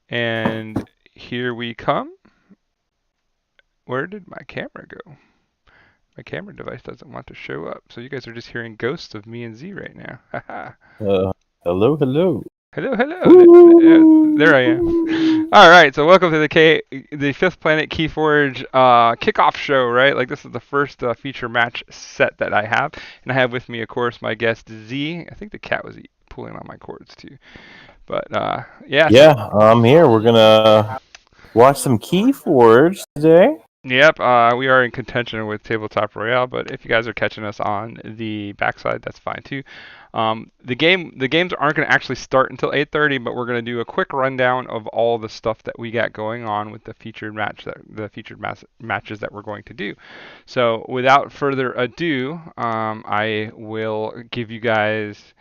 And here we come. Where did my camera go? My camera device doesn't want to show up, so you guys are just hearing ghosts of me and Z right now. Haha. Uh, hello, hello. Hello, hello. There Woo! I am. All right, so welcome to the Fifth Planet Keyforge kickoff show. Right, like this is the first feature match set that I have, and I have with me, of course, my guest Z. I think the cat was pulling on my cords too. But yeah, so Yeah, I'm here. We're gonna watch some Keyforge today. yep, we are in contention with Tabletop Royale, but if you guys are catching us on the backside, that's fine too. The games aren't going to actually start until 8:30, but we're going to do a quick rundown of all the stuff that we got going on with the featured matches that we're going to do. So without further ado, I will give you guys.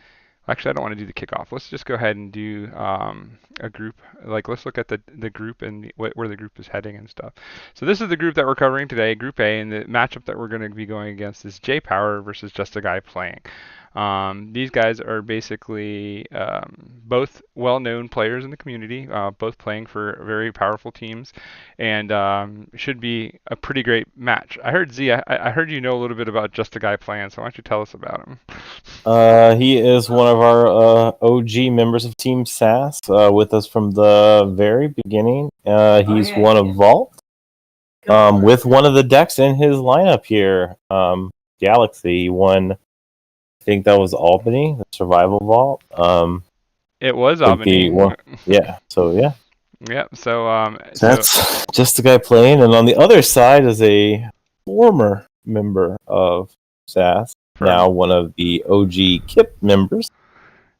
Actually, I don't want to do the kickoff. Let's just go ahead and do a group. Like, let's look at the group and where the group is heading and stuff. So this is the group that we're covering today, Group A, and the matchup that we're going to be going against is JayPower versus JustAGuyPlayin. These guys are basically both well-known players in the community, both playing for very powerful teams, and should be a pretty great match. I heard Z, I heard you know a little bit about JustAGuyPlayin, so why don't you tell us about him? He is one of our OG members of Team SAS, with us from the very beginning. He's won a vault with one of the decks in his lineup here. Galaxy. He won, I think that was Albany, the Survival Vault. It was I think Albany. yeah. So yeah. Yeah. So That's just the guy playing, and on the other side is a former member of SAS, for now one of the OG KIP members,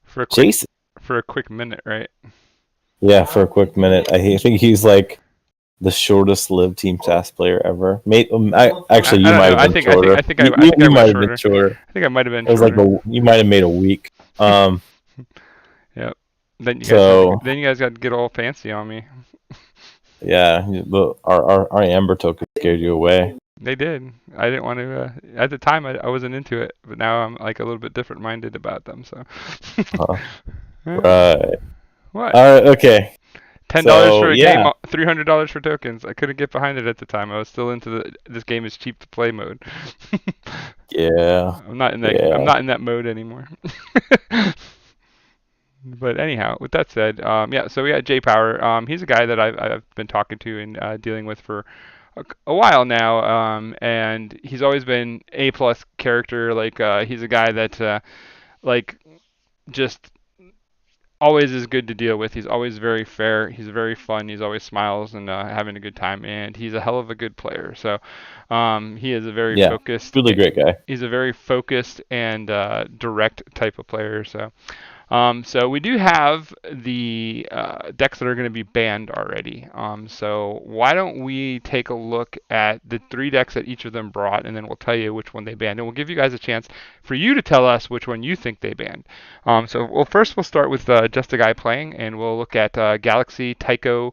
for a quick Jason. for a quick minute, right? Yeah, for a quick minute, I think he's like the shortest-lived Team SAS player ever. Actually, you I don't might know. have been shorter. I think I You went might have been shorter. shorter. I think I might have been It was like shorter. you might have made a week. Yep. Then So you guys got to get all fancy on me. yeah, our Amber token scared you away. They did. I didn't want to. At the time, I wasn't into it, but now I'm like a little bit different minded about them. So. Uh, right. What? All right. Okay. $10 So for a game, yeah. $300 for tokens. I couldn't get behind it at the time. I was still into this game is cheap to play mode. Yeah. I'm not in that. I'm Yeah. not in that mode anymore. But anyhow, with that said, yeah. So we got JayPower. He's a guy that I've been talking to and dealing with for a while now. And he's always been A plus character. Like he's a guy that like just always is good to deal with. He's always very fair. He's very fun. He's always smiles and having a good time. And he's a hell of a good player. So he is a very Yeah. focused. Really great guy. He's a very focused and direct type of player. So we do have the decks that are going to be banned already. So why don't we take a look at the 3 decks that each of them brought, and then we'll tell you which one they banned, and we'll give you guys a chance for you to tell us which one you think they banned. First we'll start with Just a Guy Playing, and we'll look at Galaxy, Tycho,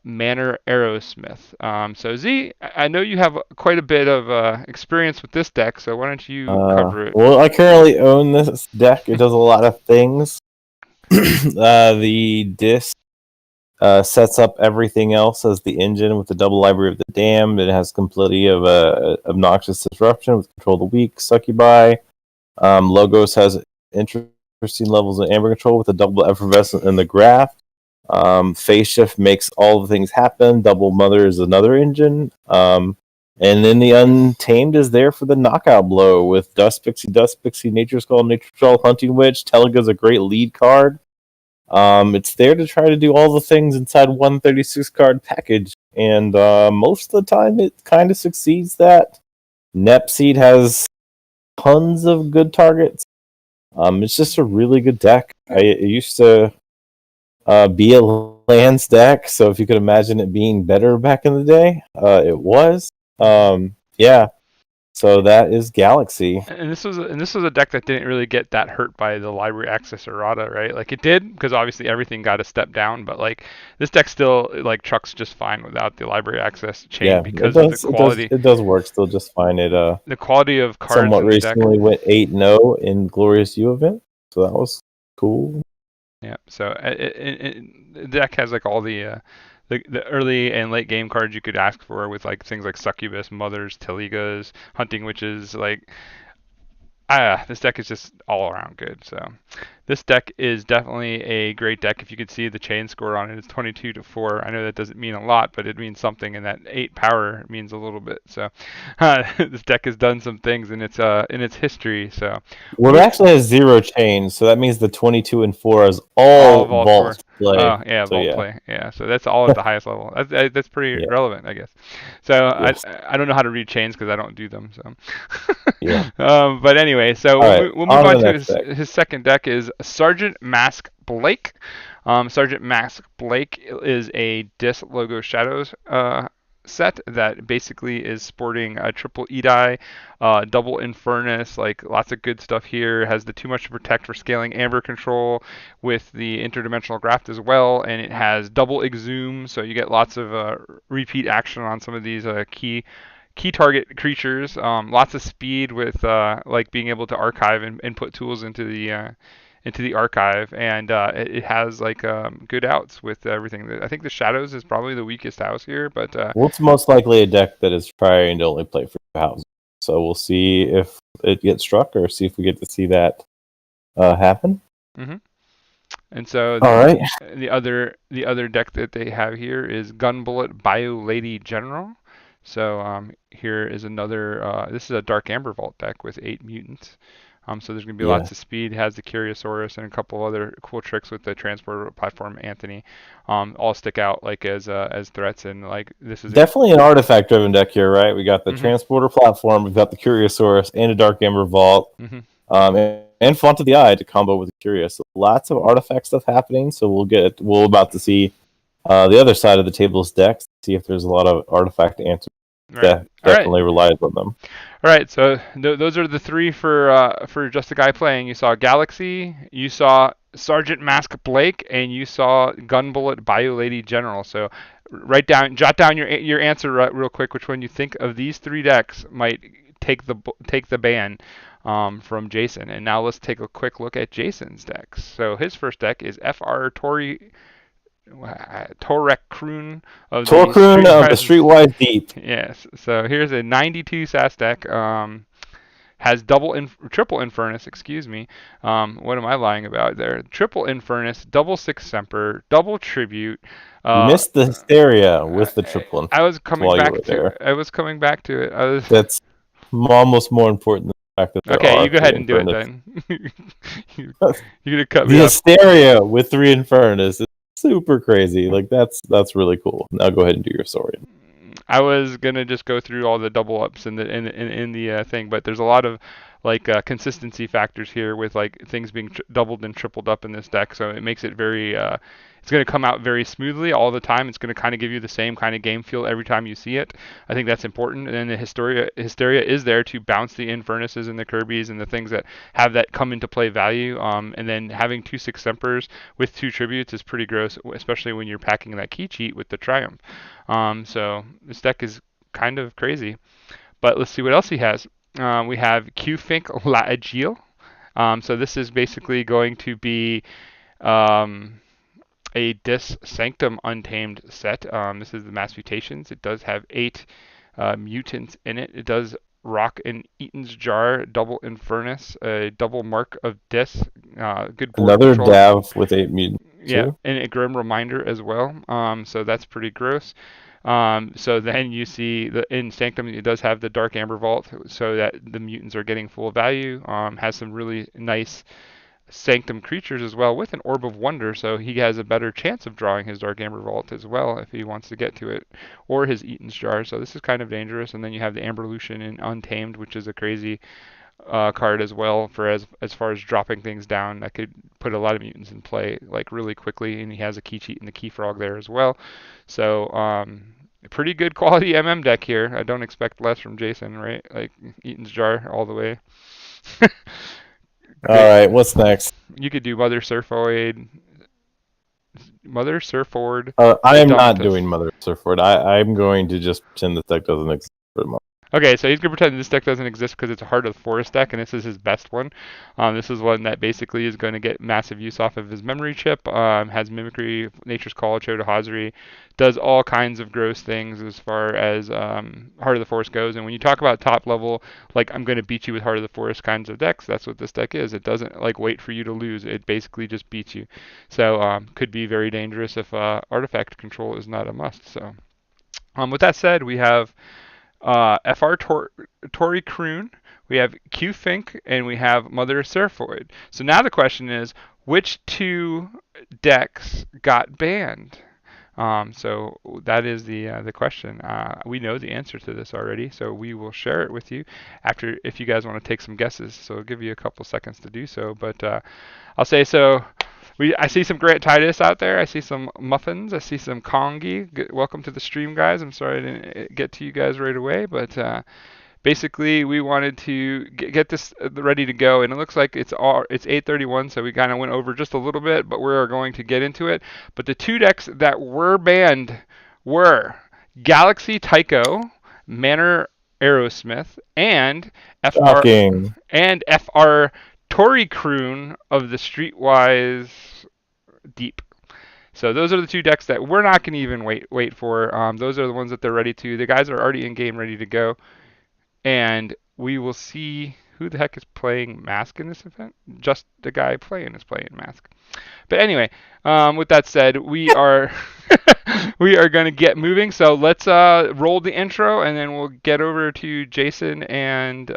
Manor Aerosmith. So Z, I know you have quite a bit of experience with this deck, so why don't you cover it? Well, I currently own this deck. It does a lot of things. The disc sets up everything else as the engine with the double library of the damned. It has completely of obnoxious disruption with control the weak, succubi. Logos has interesting levels of amber control with a double effervescent in the graph. Phase shift makes all the things happen. Double mother is another engine. And then the Untamed is there for the knockout blow with Dust Pixie, Nature's Call, Hunting Witch. Telega's a great lead card. It's there to try to do all the things inside one 36 card package, and most of the time it kind of succeeds that. Nepseed has tons of good targets. It's just a really good deck. It used to be a lands deck, so if you could imagine it being better back in the day, it was. Yeah. So that is Galaxy. And this was a deck that didn't really get that hurt by the library access errata, right? Like it did because obviously everything got a step down, but like this deck still like trucks just fine without the library access chain Yeah, because of the quality. It does work still just fine. It The quality of cards somewhat in the deck. recently went 8-0 in Glorious U event, so that was cool. Yeah. So the deck has like all the early and late game cards you could ask for with like things like Succubus, Mothers, Teligas, Hunting Witches. Like, this deck is just all around good. So this deck is definitely a great deck. If you could see the chain score on it, it's 22-4. I know that doesn't mean a lot, but it means something, and that 8 power means a little bit. So this deck has done some things in its history. So Well, it actually has 0 chains, so that means the 22 and 4 is all all vault tour. vault play. Oh yeah, So vault yeah, play. Yeah, so that's all at the highest level. That's pretty yeah, relevant, I guess. So yes, I don't know how to read chains because I don't do them. So, yeah. but anyway, so All right, we'll move on to on the to next deck. his second deck is Sergeant Mask Blake. Sergeant Mask Blake is a Dis Logo Shadows set that basically is sporting a triple Edie, double Infernus, like lots of good stuff here. It has the too much to protect for scaling Amber control with the interdimensional graft as well, and it has double Exhume, so you get lots of repeat action on some of these key target creatures. Lots of speed with like being able to archive and put tools into the archive, and it has like good outs with everything. I think the shadows is probably the weakest house here, but Well, it's most likely a deck that is trying to only play for 2 houses. So we'll see if it gets struck or see if we get to see that happen. hmm and so All right. the other deck that they have here is Gunbullet Bio Lady General. So here is another. This is a Dark Amber Vault deck with 8 mutants. So there's going to be Yeah. lots of speed. It has the Curiosaurus and a couple other cool tricks with the transporter platform Anthony. All stick out like as threats, and like this is. Definitely an artifact driven deck here, right? We got the Mm-hmm, transporter platform, we've got the Curiosaurus and a Dark Amber Vault, mm-hmm. and Font of the Eye to combo with the Curious. So lots of artifact stuff happening. So we're about to see the other side of the table's decks, see if there's a lot of artifact answers. Right. All right. Definitely relies on them. All right, so those are the three for Just a Guy Playing. You saw Galaxy, you saw Sergeant Mask Blake, and you saw Gunbullet Bio Lady General. So jot down your answer real quick. Which one you think of these three decks might take the ban from Jason? And now let's take a quick look at Jason's decks. So his first deck is FR Torek Kroon of the Torcrune of the Streetwise. Streetwise Deep. Yes. So here's a 92 SAS deck. Has triple Infernus, excuse me. What am I lying about there? Triple Infernus, double Six Semper, double Tribute. You Uh, missed the Hysteria with the I, triple I was coming while you back were to. there. I was coming back to it. I was. That's almost more important than the fact that there Okay, are you go 3 ahead and do it Infernus. then. You're gonna cut The me off. Hysteria with 3 Infernus is super crazy. Like that's really cool. Now go ahead and do your story. I was gonna just go through all the double ups in the thing, but there's a lot of like consistency factors here with like things being doubled and tripled up in this deck, so it makes it very. It's going to come out very smoothly all the time. It's going to kind of give you the same kind of game feel every time you see it. I think that's important. And then the Hysteria is there to bounce the Infernuses and the Kirby's and the things that have that come into play value. And then having 2/6 Sempers with 2 tributes is pretty gross, especially when you're packing that key cheat with the Triumph. So this deck is kind of crazy. But let's see what else he has. We have Q-Fink La Agile. So this is basically going to be um, a Dis Sanctum Untamed set. This is the Mass Mutations. It does have 8 mutants in it. It does rock an Eaton's Jar, double Infernus, a double Mark of Dis, good board Another control. Dav with 8 mutants Yeah, too. and a Grim Reminder as well. So that's pretty gross. So then you see in Sanctum it does have the Dark Amber Vault, so that the mutants are getting full value. Has some really nice Sanctum creatures as well with an Orb of Wonder, so he has a better chance of drawing his Dark Amber Vault as well if he wants to get to it, or his Eaton's Jar. So this is kind of dangerous. And then you have the Amber Lucian in Untamed, which is a crazy card as well for as far as dropping things down. That could put a lot of mutants in play like really quickly, and he has a key cheat and the key frog there as well. So pretty good quality deck here. I don't expect less from Jason, right? Like Eaton's Jar all the way. All Great. right, what's next? You could do Mother Surfoid, I am not Indomitus. doing Mother Surford. I'm going to just pretend this deck doesn't exist for a moment. Okay, so he's gonna pretend this deck doesn't exist because it's a Heart of the Forest deck, and this is his best one. This is one that basically is going to get massive use off of his memory chip. Has Mimicry, Nature's Call, Chota Hazari, does all kinds of gross things as far as Heart of the Forest goes. And when you talk about top level, like I'm going to beat you with Heart of the Forest kinds of decks, that's what this deck is. It doesn't like wait for you to lose. It basically just beats you. So could be very dangerous if artifact control is not a must. So with that said, we have FR Tori Kroon, we have Q Fink, and we have Mother Seraphoid. So now the question is, which two decks got banned? So that is the question. We know the answer to this already, so we will share it with you after if you guys want to take some guesses. So I'll give you a couple seconds to do so. But I'll say so. I see some Grant Titus out there. I see some Muffins. I see some Kongi. Welcome to the stream, guys. I'm sorry I didn't get to you guys right away, but basically we wanted to get this ready to go, and it looks like it's 8:31, so we kind of went over just a little bit, but we're going to get into it. But the two decks that were banned were Galaxy Tycho, Manor Aerosmith, and FR Shocking. Tory Kroon of the Streetwise Deep. So those are the two decks that we're not going to even wait for. Those are the ones that they're ready to. The guys are already in game, ready to go, and we will see who the heck is playing Mask in this event. Just the guy playing is playing Mask. But anyway, with that said, we are we are going to get moving. So let's roll the intro, and then we'll get over to Jason and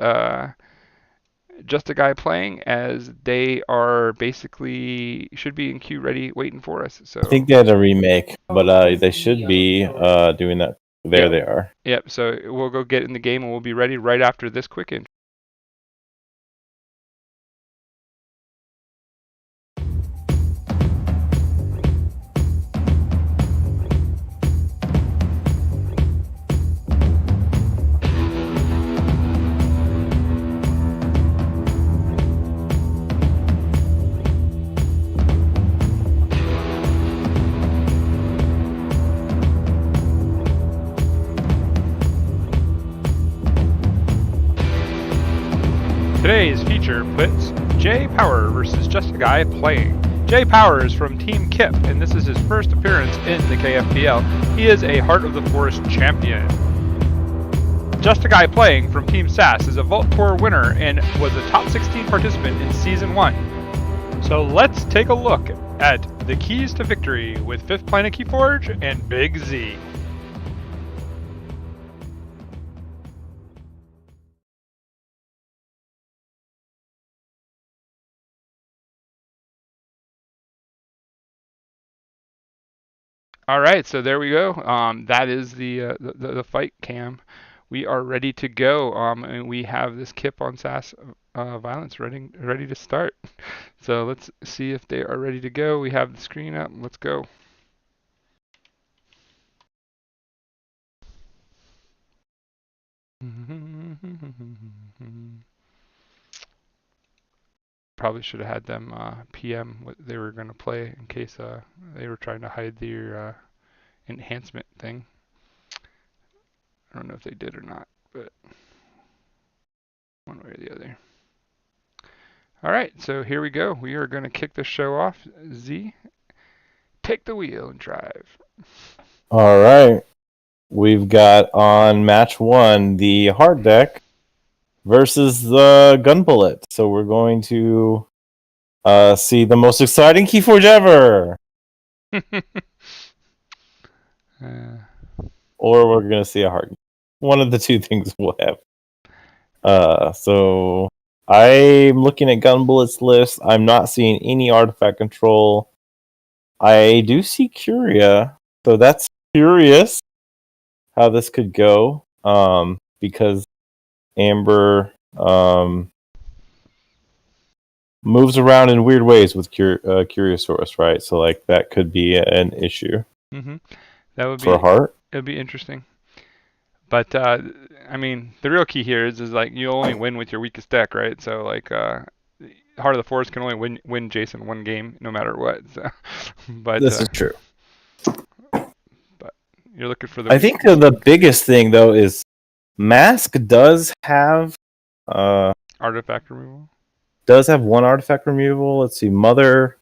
Just a Guy Playing, as they are basically should be in queue ready waiting for us. So I think they had a remake, but they should be doing that. There yep. they are. Yep. So we'll go get in the game, and we'll be ready right after this quick intro. Today's feature puts JayPower versus Just a Guy Playing. JayPower is from Team Kip, and this is his first appearance in the KFPL. He is a Heart of the Forest champion. Just a Guy Playing from Team SAS is a Vault Tour winner and was a top 16 participant in Season 1. So let's take a look at the keys to victory with 5th Planet Keyforge and Big Z. All right, so there we go. That is the fight cam. We are ready to go, and we have this Kip on SAS Violence ready to start. So let's see if they are ready to go. We have the screen up. Let's go. Probably should have had them PM what they were going to play in case they were trying to hide their enhancement thing. I don't know if they did or not, but one way or the other. All right, so here we go. We are going to kick the show off. Z, take the wheel and drive. All right. We've got on match 1 the hard deck versus the gun bullet. So we're going to see the most exciting Keyforge ever. Or we're going to see a hard. One of the two things we'll have. So I'm looking at gun bullets list. I'm not seeing any artifact control. I do see Curia, so that's curious how this could go. Because Amber moves around in weird ways with Curiosaurus, right? So like that could be an issue. Mm-hmm. That would be for Heart. It would be interesting. But I mean, the real key here is like you only win with your weakest deck, right? So like Heart of the Forest can only win Jason one game no matter what. So, but this is true. But you're looking for the. I think the biggest thing though is Mask does have Artifact removal. one artifact removal. Let's see, Mother.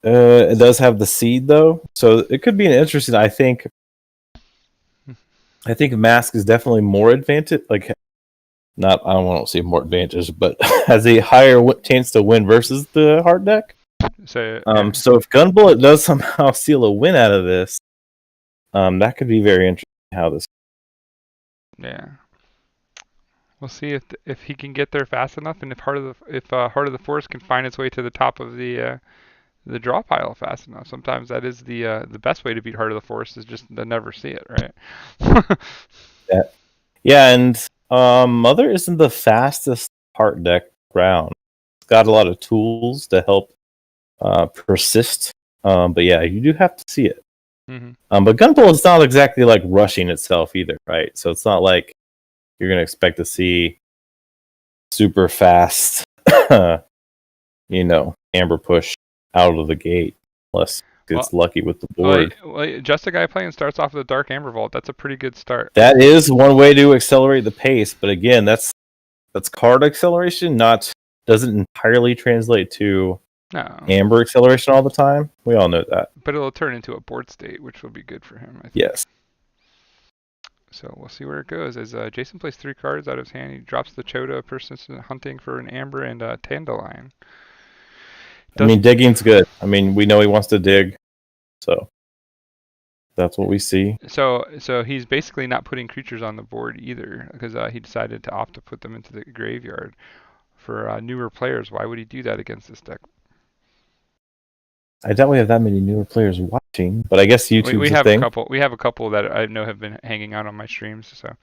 It does have the seed though, so it could be an interesting. I think Mask is definitely more advantage. Like, not I don't want to say more advantage, but has a higher chance to win versus the hard deck. So So if Gunbullet does somehow steal a win out of this, that could be very interesting. How this? yeah. We'll see if he can get there fast enough, and if Heart of the Forest can find its way to the top of the draw pile fast enough. Sometimes that is the best way to beat Heart of the Forest is just to never see it, right? Yeah, and Mother isn't the fastest heart deck round. It's got a lot of tools to help persist. But yeah, you do have to see it. Mm-hmm. But Gunpullet's not exactly like rushing itself either, right? So it's not like you're gonna expect to see super fast, Amber push out of the gate, unless it's lucky with the board. Just a Guy Playing starts off with a Dark Amber Vault. That's a pretty good start. That is one way to accelerate the pace, but again, that's card acceleration, doesn't entirely translate to Amber acceleration all the time. We all know that. But it'll turn into a board state, which will be good for him, I think. Yes. So we'll see where it goes. As Jason plays 3 cards out of his hand, he drops the Chota, persistent hunting for an Amber, and Dandelion. Digging's good. We know he wants to dig, so that's what we see. So he's basically not putting creatures on the board either, because he decided to opt to put them into the graveyard. For newer players, why would he do that against this deck? I doubt we have that many newer players watching, but I guess YouTube's we have a thing. We have a couple that I know have been hanging out on my streams. So,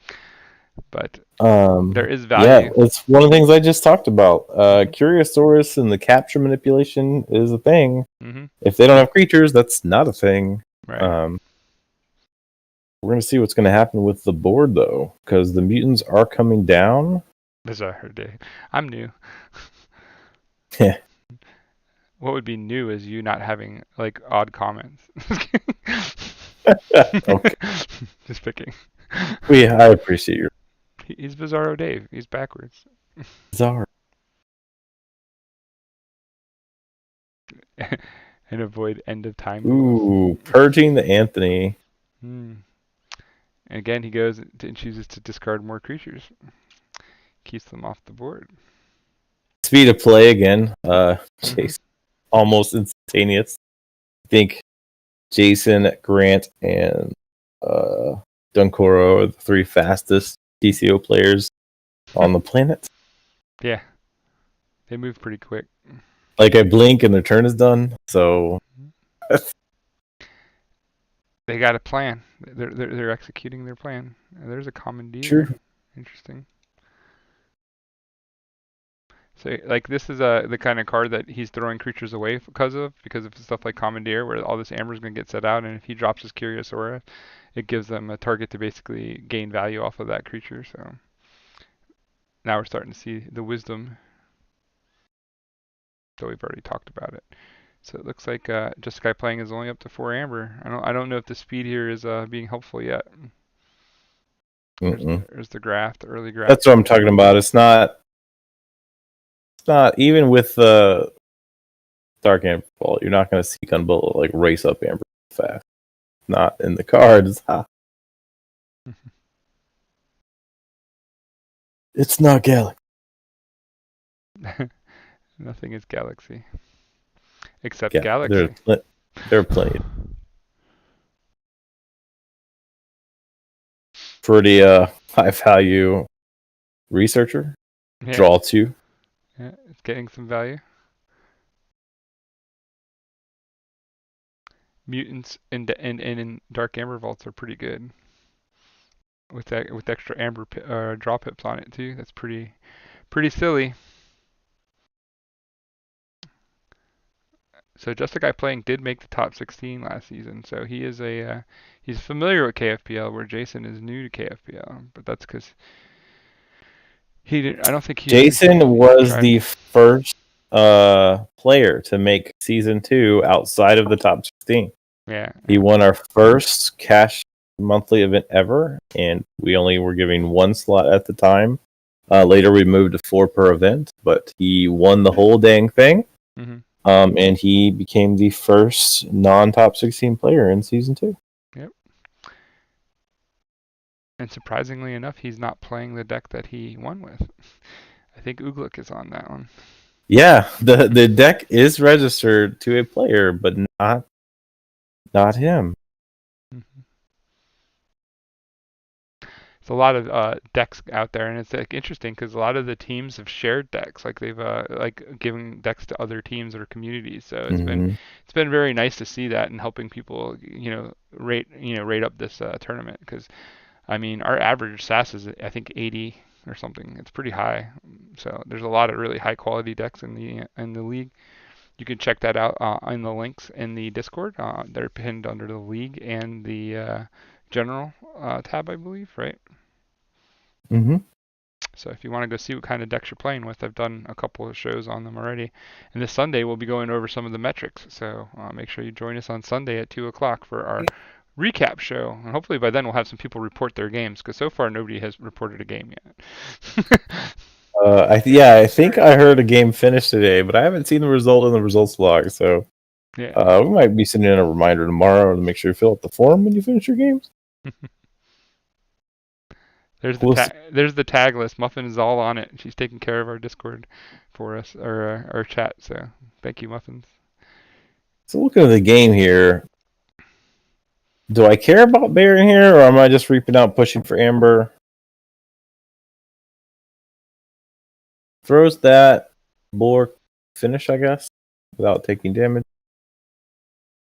but there is value. Yeah, it's one of the things I just talked about. Curiosaurus and the capture manipulation is a thing. Mm-hmm. If they don't have creatures, that's not a thing. Right. We're going to see what's going to happen with the board, though, because the mutants are coming down. Bizarre day. I'm new. Yeah. What would be new is you not having like odd comments. Okay. Just picking. I appreciate your. He's Bizarro Dave. He's backwards. Bizarre. And avoid end of time. Ooh, purging the Anthony. And again, he goes and chooses to discard more creatures. Keeps them off the board. Speed of play again. Jason, almost instantaneous. I think Jason, Grant, and Dunkoro are the 3 fastest TCO players on the planet. Yeah. They move pretty quick. Like, I blink and their turn is done, so... They got a plan. They're executing their plan. There's a commandeer. Sure. Interesting. So, like, this is the kind of card that he's throwing creatures away because of stuff like Commandeer, where all this Amber's going to get set out, and if he drops his Curious Aura, it gives them a target to basically gain value off of that creature. So now we're starting to see the wisdom. So we've already talked about it. So it looks like Just Guy Playing is only up to 4 Amber. I don't know if the speed here is being helpful yet. There's the graft, the early graft. That's what I'm talking about. It's not even with the Dark Amber Vault, you're not going to see Gunbullet like race up Amber fast. Not in the cards. It's not Galaxy. Nothing is Galaxy. Except Galaxy. They're played. Pretty high value researcher. Yeah. Draw 2. Yeah, it's getting some value. Mutants in Dark Amber Vaults are pretty good. With extra Amber draw pips on it too. That's pretty silly. So Just a Guy Playing did make the top 16 last season, so he is he's familiar with KFPL, where Jason is new to KFPL. But that's because I don't think Jason was the first player to make season 2 outside of the top 16. Yeah. He won our first cash monthly event ever, and we only were giving one slot at the time. Later, we moved to 4 per event, but he won the whole dang thing. Mm-hmm. And he became the first non-top 16 player in season 2. Yep. And surprisingly enough, he's not playing the deck that he won with. I think Ooglik is on that one. Yeah, the deck is registered to a player, but not him. Mm-hmm. It's a lot of decks out there, and it's like interesting because a lot of the teams have shared decks, like they've like given decks to other teams or communities. So it's been very nice to see that and helping people rate up this tournament because I mean our average SAS is I think 80 or something. It's pretty high. So there's a lot of really high quality decks in the league. You can check that out in the links in the Discord. They're pinned under the league and the general tab, I believe, right? Mm-hmm. So if you want to go see what kind of decks you're playing with, I've done a couple of shows on them already. And this Sunday we'll be going over some of the metrics. So make sure you join us on Sunday at 2 o'clock for our recap show. And hopefully by then we'll have some people report their games because so far nobody has reported a game yet. I think I heard a game finish today, but I haven't seen the result in the results log. So Yeah. we might be sending in a reminder tomorrow to make sure you fill out the form when you finish your games. There's the tag list. Muffin is all on it. She's taking care of our Discord for us, or our chat. So thank you, Muffins. So looking at the game here, do I care about Baron here, or am I just reaping out pushing for Amber? Throws that Bulwark finish, I guess, without taking damage.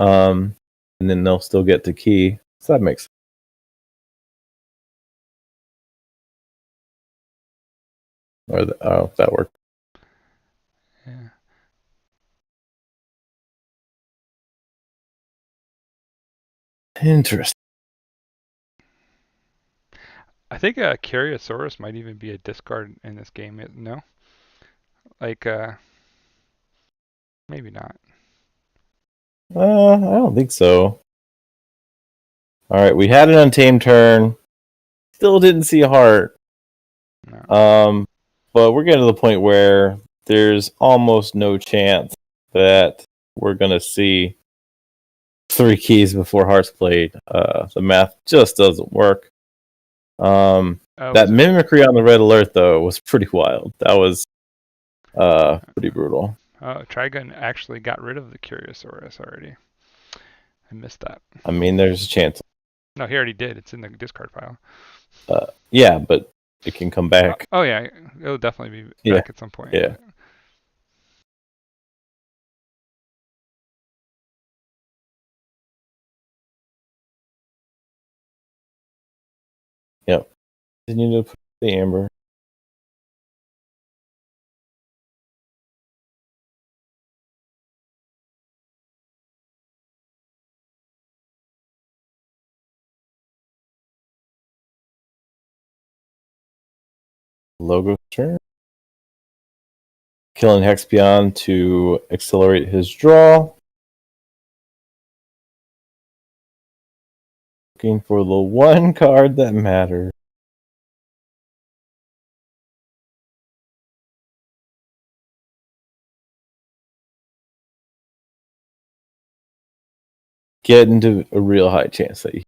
And then they'll still get to key. So that makes sense. That worked. Yeah. Interesting. I think a Curiosaurus might even be a discard in this game. No, like maybe not. I don't think so. All right, we had an Untamed turn. Still didn't see a heart. No. But we're getting to the point where there's almost no chance that we're gonna see 3 keys before hearts played. The math just doesn't work. That mimicry on the red alert though was pretty wild. That was pretty brutal. Trigun actually got rid of the Curiosaurus already. I missed that. I mean, there's a chance. No, he already did. It's in the discard pile. Yeah, but it can come back. Oh yeah, it'll definitely be back at some point. Yeah. Yep. Continue to put the amber. Logo turn. Killing Hexpion to accelerate his draw. Looking for the one card that matters. Get into a real high chance that you.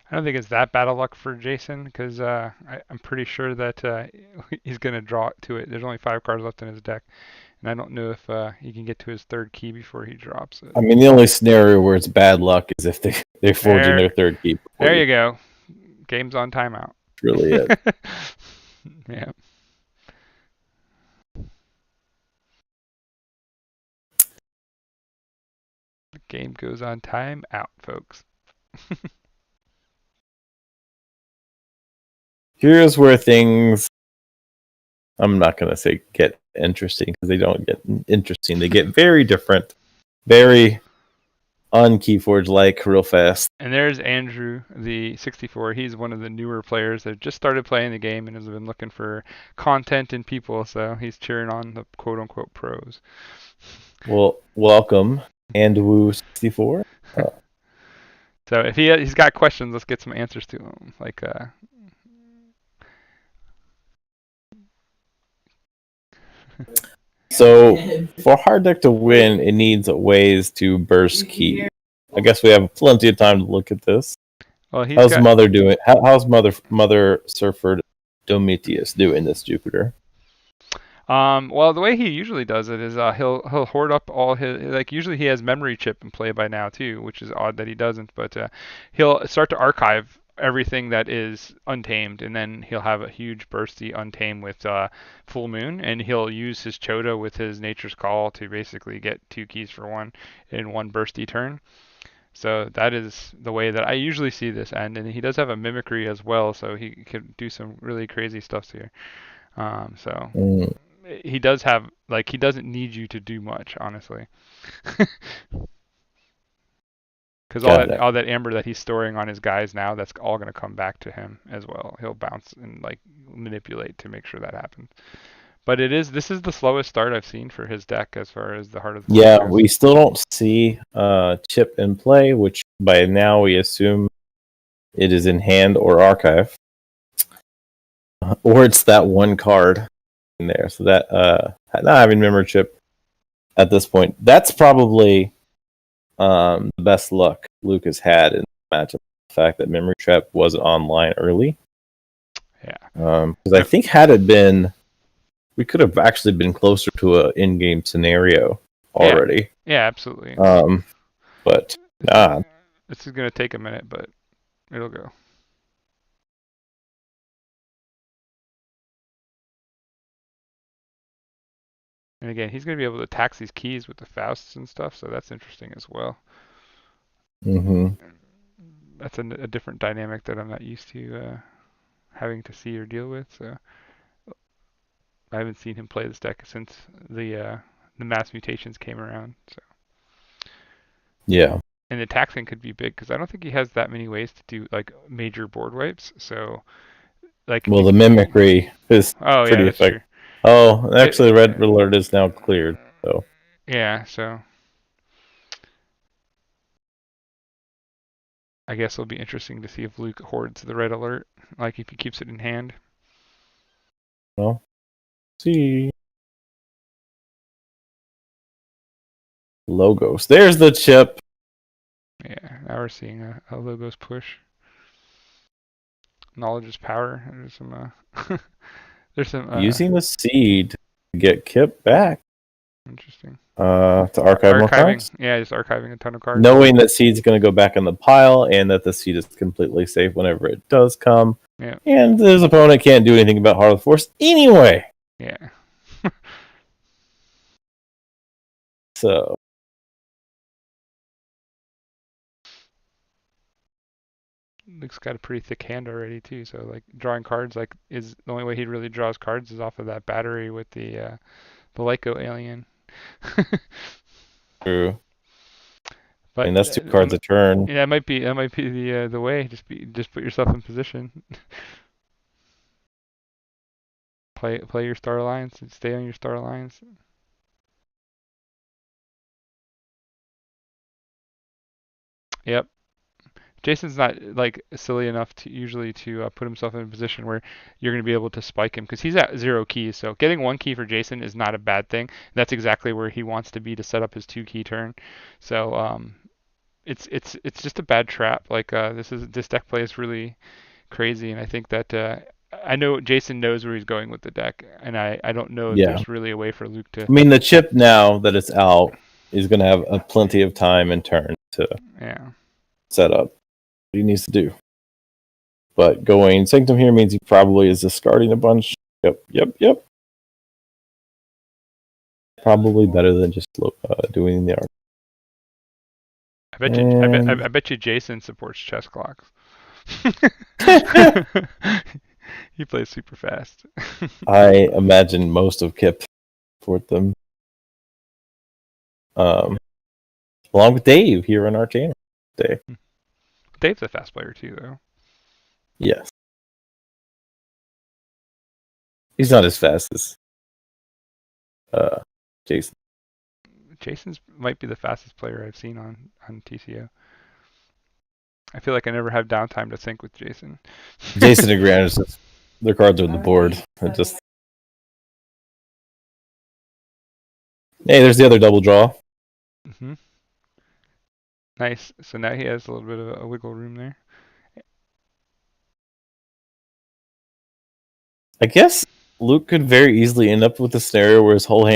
I don't think it's that bad of luck for Jason because I'm pretty sure that he's going to draw to it. There's only 5 cards left in his deck, and I don't know if he can get to his 3rd key before he drops it. I mean, the only scenario where it's bad luck is if they forge in their 3rd key. There you go. Game's on timeout. That's really it. Yeah. The game goes on timeout, folks. Here's where things I'm not going to say get interesting because they don't get interesting. They get very different, very un-Keyforge like real fast. And there's Andrew, the 64. He's one of the newer players that just started playing the game and has been looking for content and people, so he's cheering on the quote unquote pros. Well, welcome, Andrew64. So if he's got questions, let's get some answers to them. Like So for hard deck to win, it needs ways to burst key. I guess we have plenty of time to look at this. well, he's How's got Mother doing? How's Mother Surfer Domitius doing this Jupiter? well, the way he usually does it is he'll hoard up all his, like, usually he has memory chip in play by now too, which is odd that he doesn't, but he'll start to archive everything that is untamed, and then he'll have a huge bursty untamed with full moon, and he'll use his Chota with his Nature's Call to basically get 2 keys for one in one bursty turn. So that is the way that I usually see this end, and he does have a mimicry as well, so he could do some really crazy stuff here. So Mm, he does have, like, he doesn't need you to do much, honestly, because got it. all that amber that he's storing on his guys now, that's all going to come back to him as well. He'll bounce and like manipulate to make sure that happens. But this is the slowest start I've seen for his deck as far as the Heart of the Forest Yeah, goes. we still don't see Chip in play, which by now we assume it is in hand or archive, or it's that one card in there. So that not having memory chip at this point, that's probably the best luck Luke has had in the matchup. The fact that memory trap wasn't online early, Yeah. because I think had it been, we could have actually been closer to an in-game scenario already. Yeah, absolutely. But nah. This is going to take a minute, but it'll go. And again, he's going to be able to tax these keys with the Fausts and stuff, so that's interesting as well. Mm-hmm. That's a different dynamic that I'm not used to having to see or deal with. So I haven't seen him play this deck since the mass mutations came around. So Yeah. and the taxing could be big because I don't think he has that many ways to do like major board wipes. So like Well, the mimicry is oh yeah, pretty that's true. effective. Oh, actually, It, red alert is now cleared. So yeah, so I guess it'll be interesting to see if Luke hoards the red alert, like if he keeps it in hand. well, see logos. There's the chip. Yeah, now we're seeing a logos push. Knowledge is power. There's some there's some Using the seed to get Kip back. interesting. To archive more Archiving, cards. yeah, just archiving a ton of cards. Knowing that seed's going to go back in the pile and that the seed is completely safe whenever it does come. Yeah. And his opponent can't do anything about Heart of the Force anyway. Yeah. So Luke's got a pretty thick hand already too, so like drawing cards like is the only way he really draws cards is off of that battery with the Lyco alien. true. But That's 2 cards a turn. yeah, that might be the way. Just put yourself in position. Play your Star Alliance and stay on your Star Alliance. Yep. Jason's not like silly enough to usually to put himself in a position where you're going to be able to spike him because he's at 0 keys. So getting 1 key for Jason is not a bad thing. That's exactly where he wants to be to set up his 2 key turn. So it's just a bad trap. Like this deck play is really crazy, and I think that I know Jason knows where he's going with the deck, and I don't know if Yeah. there's really a way for Luke to. I mean, the chip now that it's out is going to have plenty of time and turn to Yeah. set up what he needs to do. But going Sanctum here means he probably is discarding a bunch. Yep. Probably better than just doing the art. I bet you Jason supports chess clocks. He plays super fast. I imagine most of Kip for them. Along with Dave here on our channel today. Dave's a fast player too, though. Yes. He's not as fast as Jason. Jason's might be the fastest player I've seen on TCO. I feel like I never have downtime to think with Jason. Jason and Grant, just their cards are on the board. It just hey, there's the other double draw. Mm-hmm. Nice. So now he has a little bit of a wiggle room there. I guess Luke could very easily end up with a scenario where his whole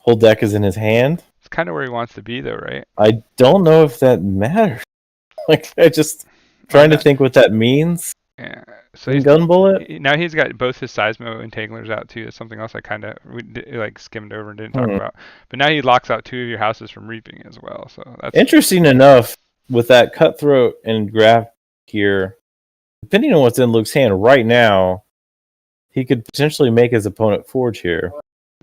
whole deck is in his hand. It's kind of where he wants to be, though, right? I don't know if that matters. Like, I just Why trying to not? think what that means. Yeah. So In Gun Bullet? now he's got both his Seismo entanglers out too. That's something else I kind of like skimmed over and didn't talk about. But now he locks out 2 of your houses from reaping as well. So that's Interesting enough, with that Cutthroat and Graph here, depending on what's in Luke's hand right now, he could potentially make his opponent forge here.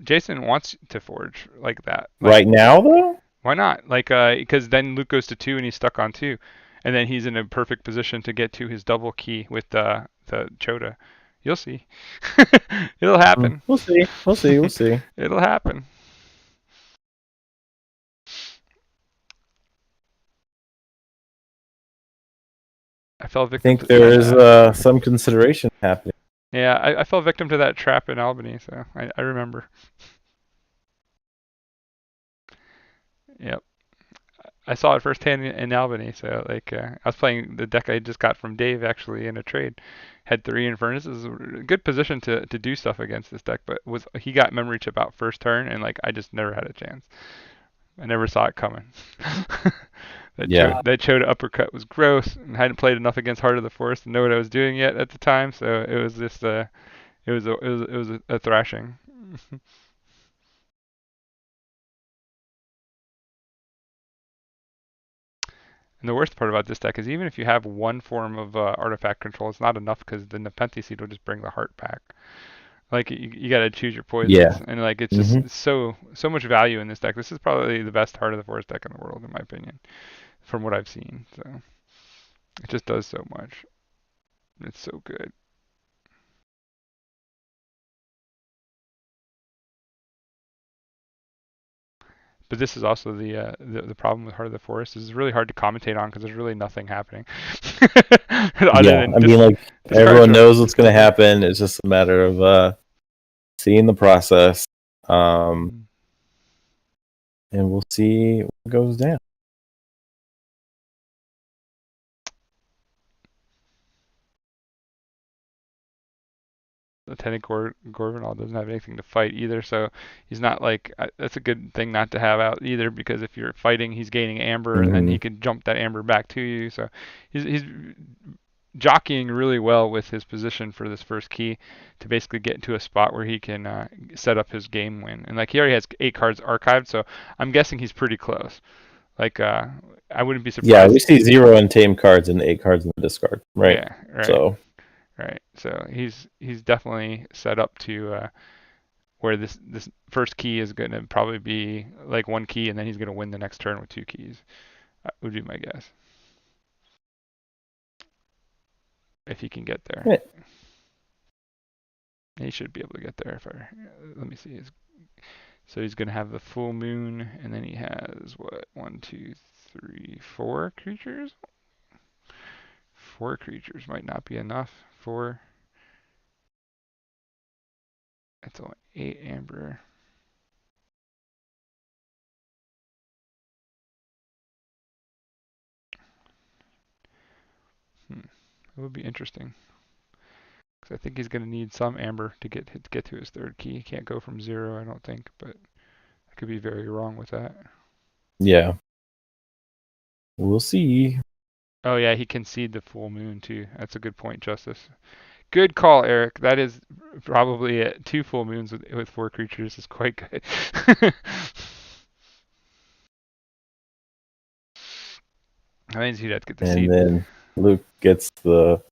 Jason wants to forge like that. Like, right now, though? Why not? Like, because then Luke goes to 2 and he's stuck on 2, and then he's in a perfect position to get to his double key with the Chota. You'll see. It'll happen. We'll see. We'll see. We'll see. It'll happen. I fell victim. I think there is some consideration happening. Yeah, I fell victim to that trap in Albany, so I remember. Yep. I saw it firsthand in Albany, so like I was playing the deck I just got from Dave actually in a trade. Had 3 Infernus. A good position to do stuff against this deck, but he got memory chip out first turn, and like I just never had a chance. I never saw it coming. That Chota uppercut was gross, and hadn't played enough against Heart of the Forest to know what I was doing yet at the time. So it was just it was a thrashing. And the worst part about this deck is even if you have one form of artifact control, it's not enough because the Nepenthe Seed will just bring the heart back. Like you got to choose your poisons, and like it's just so much value in this deck. This is probably the best Heart of the Forest deck in the world, in my opinion, from what I've seen. So it just does so much. It's so good. But this is also the problem with Heart of the Forest is it's really hard to commentate on because there's really nothing happening. Yeah, I mean, like everyone knows what's going to happen. It's just a matter of seeing the process, and we'll see what goes down. Lieutenant Gorvenal doesn't have anything to fight either, so he's not like that's a good thing not to have out either because if you're fighting, he's gaining amber and then he can jump that amber back to you. So he's jockeying really well with his position for this first key to basically get into a spot where he can set up his game win. And like he already has 8 cards archived, so I'm guessing he's pretty close. Like I wouldn't be surprised. Yeah, we see 0 untamed cards and 8 cards in the discard, right? Yeah, right. So. Right. So he's definitely set up to where this first key is going to probably be like 1 key, and then he's going to win the next turn with 2 keys. Would be my guess. If he can get there. Yeah. He should be able to get there. Let me see. So he's going to have the full moon, and then he has what 1, 2, 3, 4 creatures. 4 creatures might not be enough. 4. That's only 8 amber. It would be interesting. Because I think he's going to need some amber to get to his 3rd key. He can't go from 0, I don't think, but I could be very wrong with that. Yeah. We'll see. Oh yeah, he can seed the full moon too. That's a good point, Justice. Good call, Eric. That is probably it. 2 full moons with 4 creatures is quite good. That means he'd have to get the seed. And then Luke gets the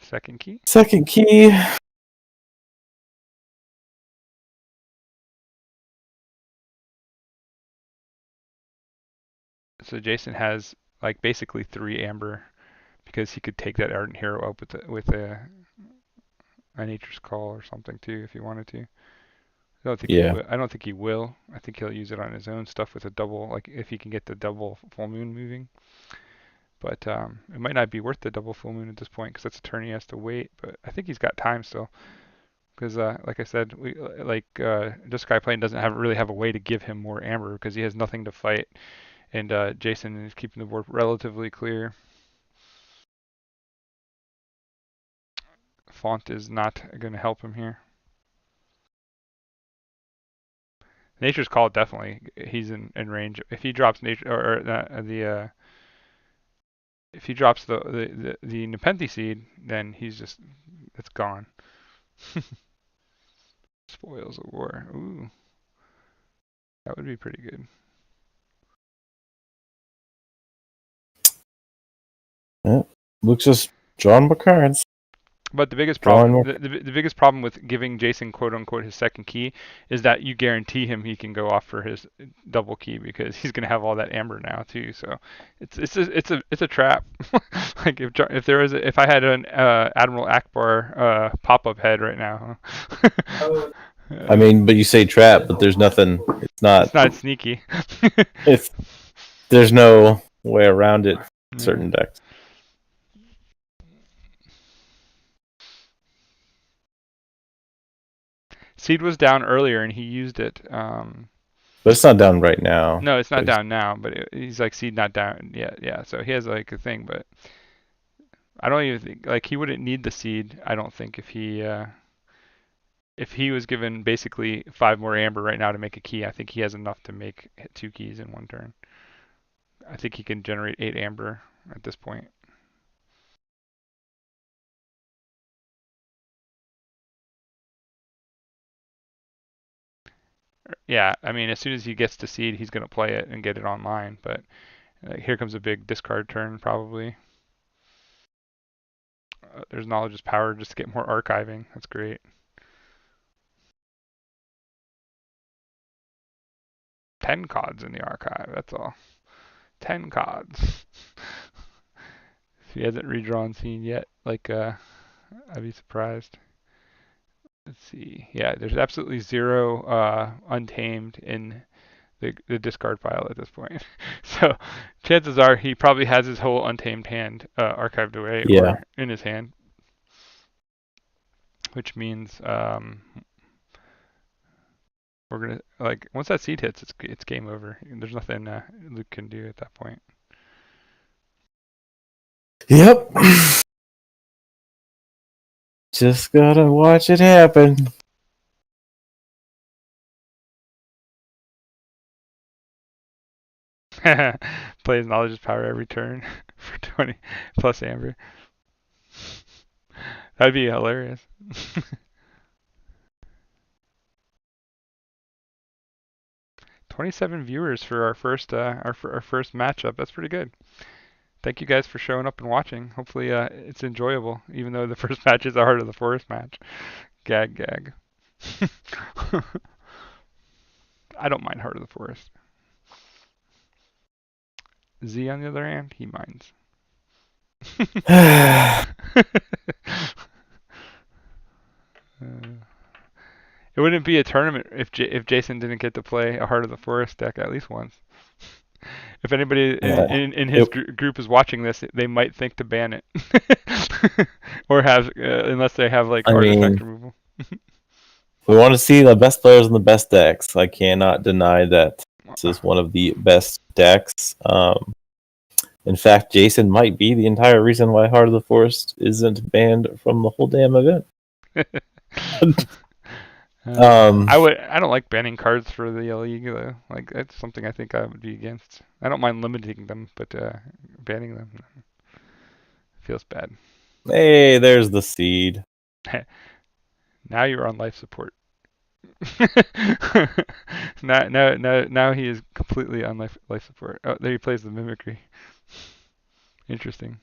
Second key. Second key. So Jason has like basically 3 amber because he could take that ardent hero up with a nature's call or something too if he wanted to. I don't think he Yeah. will. I don't think he will. I think he'll use it on his own stuff with a double, like if he can get the double full moon moving. But it might not be worth the double full moon at this point because that's a turn he has to wait. But I think he's got time still because, like I said, Just Guy Playing doesn't really have a way to give him more amber because he has nothing to fight, and Jason is keeping the board relatively clear. Font is not going to help him here. Nature's Call definitely. He's in range. If he drops nature or the if he drops the Nepenthe seed, then he's just it's gone. Spoils of War. Ooh, that would be pretty good. Yeah. Luke's just drawing more cards. But the biggest Drawing problem, more. the biggest problem with giving Jason quote unquote his second key is that you guarantee him he can go off for his double key because he's gonna have all that amber now too. So it's a trap. Like if there was if I had an Admiral Akbar pop up head right now. I mean, but you say trap, but there's nothing. It's It's not. not sneaky. It's there's no way around it. Yeah. Certain decks. Seed was down earlier and he used it. But it's not down right now. No, it's not But down now, but he's like seed not down yet. Yeah, so he has like a thing, but I don't even think like he wouldn't need the seed. I don't think if he was given basically 5 more amber right now to make a key. I think he has enough to make 2 keys in one turn. I think he can generate 8 amber at this point. Yeah, I mean as soon as he gets to seed, he's gonna play it and get it online. But here comes a big discard turn probably. There's knowledge is power just to get more archiving. That's great. 10 cards in the archive. That's all. 10 cards. If he hasn't redrawn scene yet, like I'd be surprised. Let's see. Yeah, there's absolutely 0 untamed in the discard pile at this point. So chances are he probably has his whole untamed hand archived away yeah, or in his hand, which means we're gonna like once that seed hits, it's game over. There's nothing Luke can do at that point. yep. Just gotta watch it happen. Plays knowledge is power every turn for 20 plus amber. That'd be hilarious. 27 viewers for our first our first matchup. That's pretty good. Thank you guys for showing up and watching. Hopefully it's enjoyable, even though the first match is the Heart of the Forest match. Gag gag. I don't mind Heart of the Forest. Z on the other hand, he minds. It wouldn't be a tournament if Jason didn't get to play a Heart of the Forest deck at least once. If anybody in his group is watching this, they might think to ban it, or have unless they have like artifact removal. We want to see the best players and the best decks. I cannot deny that this is one of the best decks. In fact, Jason might be the entire reason why Heart of the Forest isn't banned from the whole damn event. I don't like banning cards for the league though. Like that's something I think I would be against. I don't mind limiting them, but banning them feels bad. Hey, there's the seed. Now you're on life support. Now he is completely on life support. Oh, there he plays the mimicry. Interesting.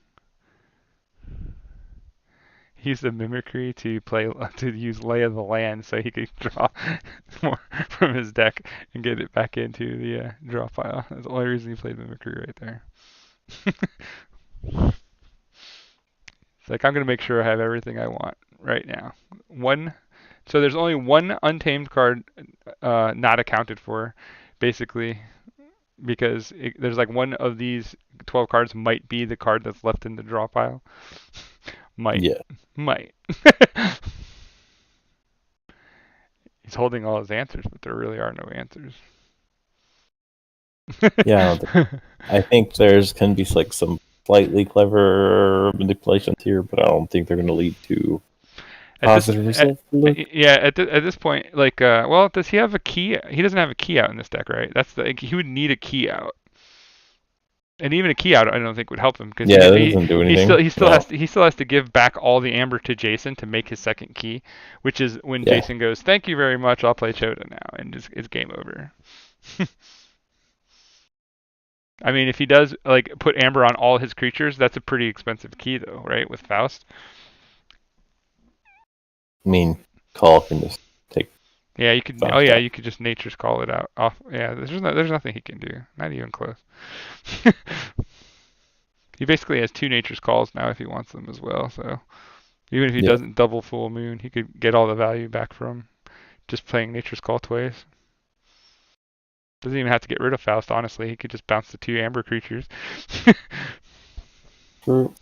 use the mimicry to play to use Lay of the Land so he could draw more from his deck and get it back into the draw pile. That's the only reason he played mimicry right there. It's like I'm gonna make sure I have everything I want right now. So there's only one untamed card not accounted for, basically, because there's like one of these 12 cards might be the card that's left in the draw pile. Might, Yeah. might. He's holding all his answers, but there really are no answers. Yeah, I think there's can be like some slightly clever manipulations here, but I don't think they're going to lead to At this, positive results. yeah, at this point, like, well, does he have a key? He doesn't have a key out in this deck, right? That's the he would need a key out, and even a key out, I don't think would help him because Yeah, that doesn't do anything. No. he still has to give back all the amber to Jason to make his second key, which is when Yeah. Jason goes, "Thank you very much, I'll play Chota now," and it's game over. I mean, if he does like put amber on all his creatures, that's a pretty expensive key though, right? With Faust. I mean, Call can just take Yeah, you could. Oh Faust yeah, out. you could just nature's call it out off. Yeah, there's nothing he can do. Not even close. He basically has two nature's calls now if he wants them as well. So even if he Yeah. doesn't double full moon, he could get all the value back from just playing nature's call twice. Doesn't even have to get rid of Faust. Honestly, he could just bounce the two amber creatures. True.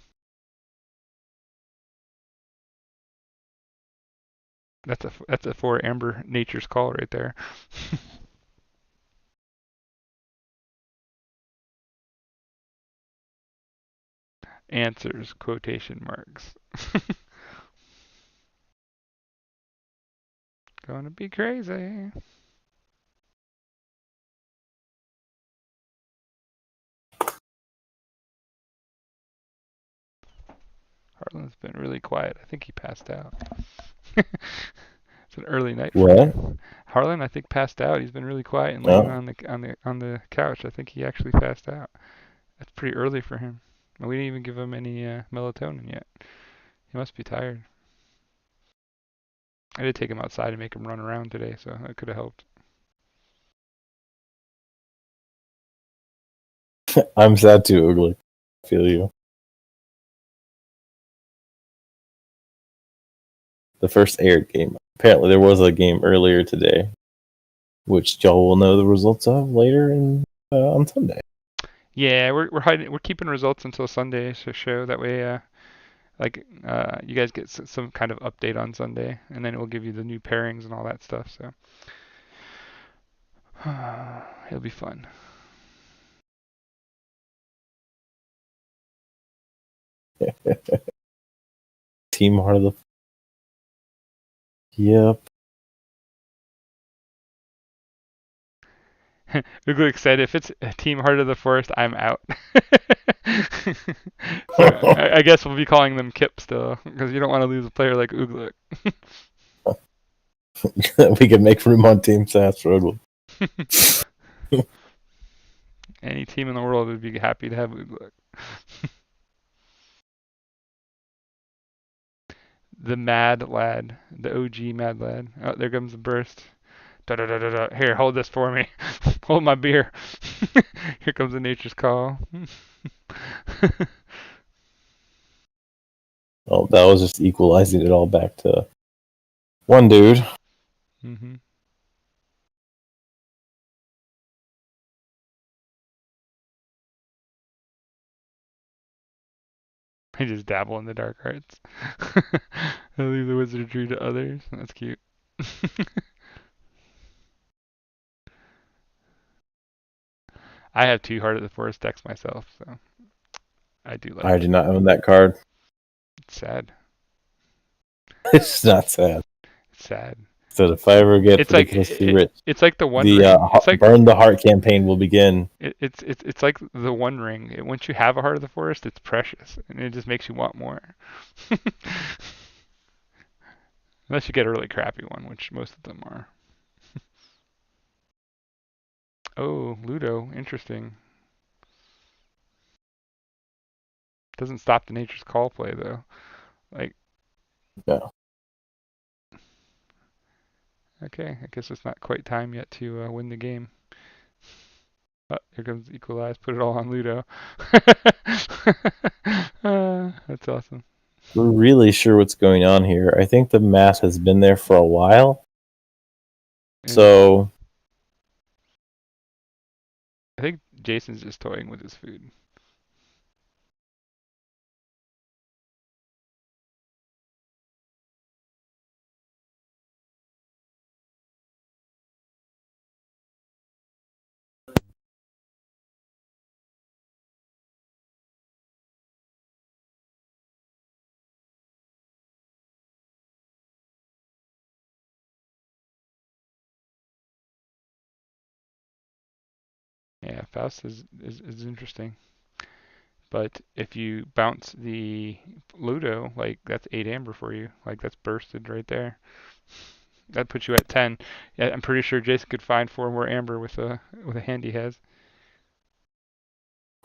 That's a four amber nature's call right there. Answers quotation marks. Gonna be crazy. Harlan's been really quiet. I think he passed out. It's an early night for What? him. Harlan, I think, passed out. He's been really quiet and laying No. on the couch. I think he actually passed out. That's pretty early for him. We didn't even give him any melatonin yet. He must be tired. I did take him outside and make him run around today, so that could have helped. I'm sad too, Ugly. I feel you. The first aired game. Apparently, there was a game earlier today, which y'all will know the results of later on Sunday. Yeah, we're keeping results until Sunday show. That way, you guys get some kind of update on Sunday, and then it will give you the new pairings and all that stuff. So it'll be fun. Team Heart of the. Yep. Uglik said, if it's Team Heart of the Forest, I'm out. So I guess we'll be calling them Kip still, because you don't want to lose a player like Uglik. We can make room on Team Sass for Ugly. Any team in the world would be happy to have Uglik. The Mad Lad, the OG Mad Lad. Oh, there comes the burst. Da da da da da. Here, hold this for me. Hold my beer. Here comes the nature's call. Oh, that was just equalizing it all back to one dude. Mm-hmm. I just dabble in the dark arts. I leave the wizardry to others. That's cute. I have two Heart of the Forest decks myself, so I do like I them. did not own that card. It's sad. It's not sad. It's sad. So if I ever get It's like ridiculously rich, it's like the One the Ring. It's like Burn the Heart campaign will begin. it's like the One Ring. Once you have a Heart of the Forest, it's precious, and it just makes you want more. Unless you get a really crappy one, which most of them are. Oh, Ludo, interesting. Doesn't stop the Nature's Call play though. Like No. Okay, I guess it's not quite time yet to win the game. Oh, here comes Equalize. Put it all on Ludo. That's awesome. We're really sure what's going on here. I think the math has been there for a while. So I think Jason's just toying with his food. Yeah, Faust is interesting. But if you bounce the Ludo, like that's 8 amber for you. Like that's bursted right there. That puts you at 10. Yeah, I'm pretty sure Jason could find 4 more amber with a hand he has.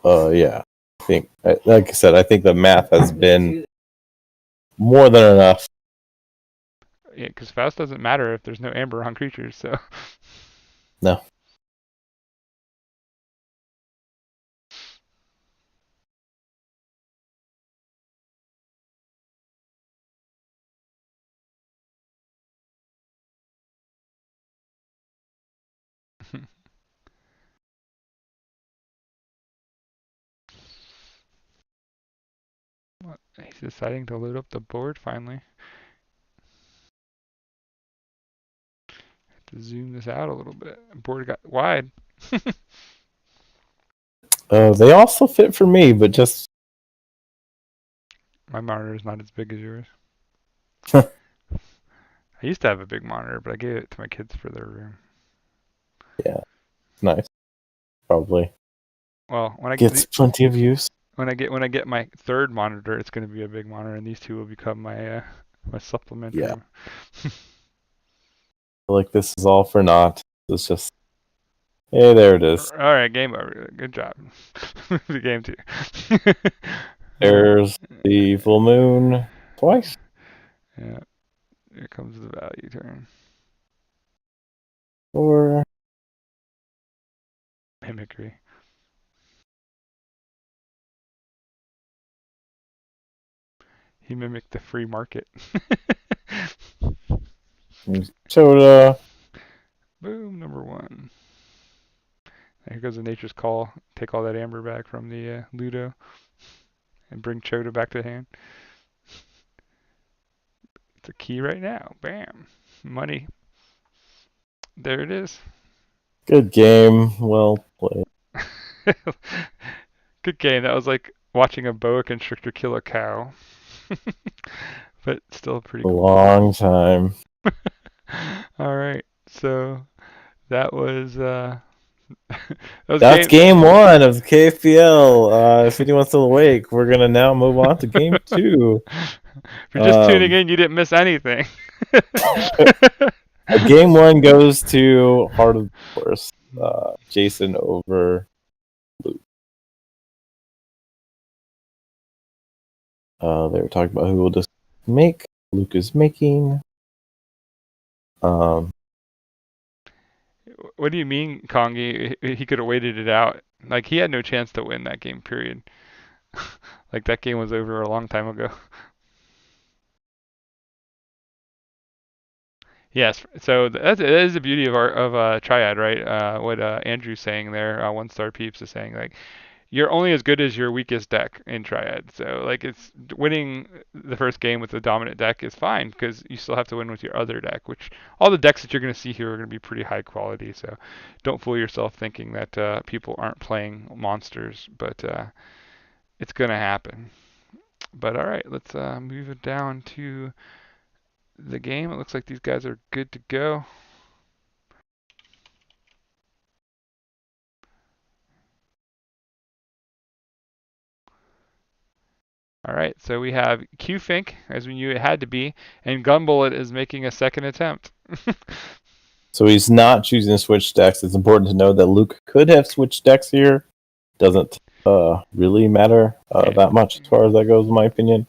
yeah. I think, like I said, I think the math has been more than enough. Yeah, because Faust doesn't matter if there's no amber on creatures, so. No. He's deciding to load up the board finally. Have to zoom this out a little bit. The board got wide. They also fit for me, but just My monitor is not as big as yours. I used to have a big monitor, but I gave it to my kids for their room. yeah, nice. Probably Well, gets plenty of use. when I get my third monitor, it's going to be a big monitor, and these two will become my supplementary. Yeah. Like this is all for naught. It's just, hey, there it is. All right, game over. Good job. The game 2. There's the full moon twice. Yeah. Here comes the value turn. Or Mimicry. He mimicked the free market. Soda. Boom, number 1. Here goes the Nature's Call. Take all that amber back from the Ludo and bring Chota back to hand. It's a key right now. Bam. Money. There it is. Good game. Well played. Good game. That was like watching a boa constrictor kill a cow. But still pretty A cool. long time. All right. So that was That's game 1 of the KFPL. If anyone's still awake, we're gonna now move on to game 2. If you're just tuning in, you didn't miss anything. Game 1 goes to Heart of the Forest. Jason over Luke. They were talking about who will just make. Luke is making. What do you mean, Kongi? He could have waited it out. Like he had no chance to win that game. Period. Like that game was over a long time ago. Yes, so that is the beauty of Triad, right? What Andrew's saying there, One Star Peeps is saying, like you're only as good as your weakest deck in Triad. So like it's winning the first game with the dominant deck is fine because you still have to win with your other deck, which all the decks that you're going to see here are going to be pretty high quality. So don't fool yourself thinking that people aren't playing monsters, but it's going to happen. But all right, let's move it down to the game. It looks like these guys are good to go. All right, so we have Q-Fink, as we knew it had to be, and Gunbullet is making a second attempt. So he's not choosing to switch decks. It's important to know that Luke could have switched decks here. Doesn't really matter that much as far as that goes, in my opinion.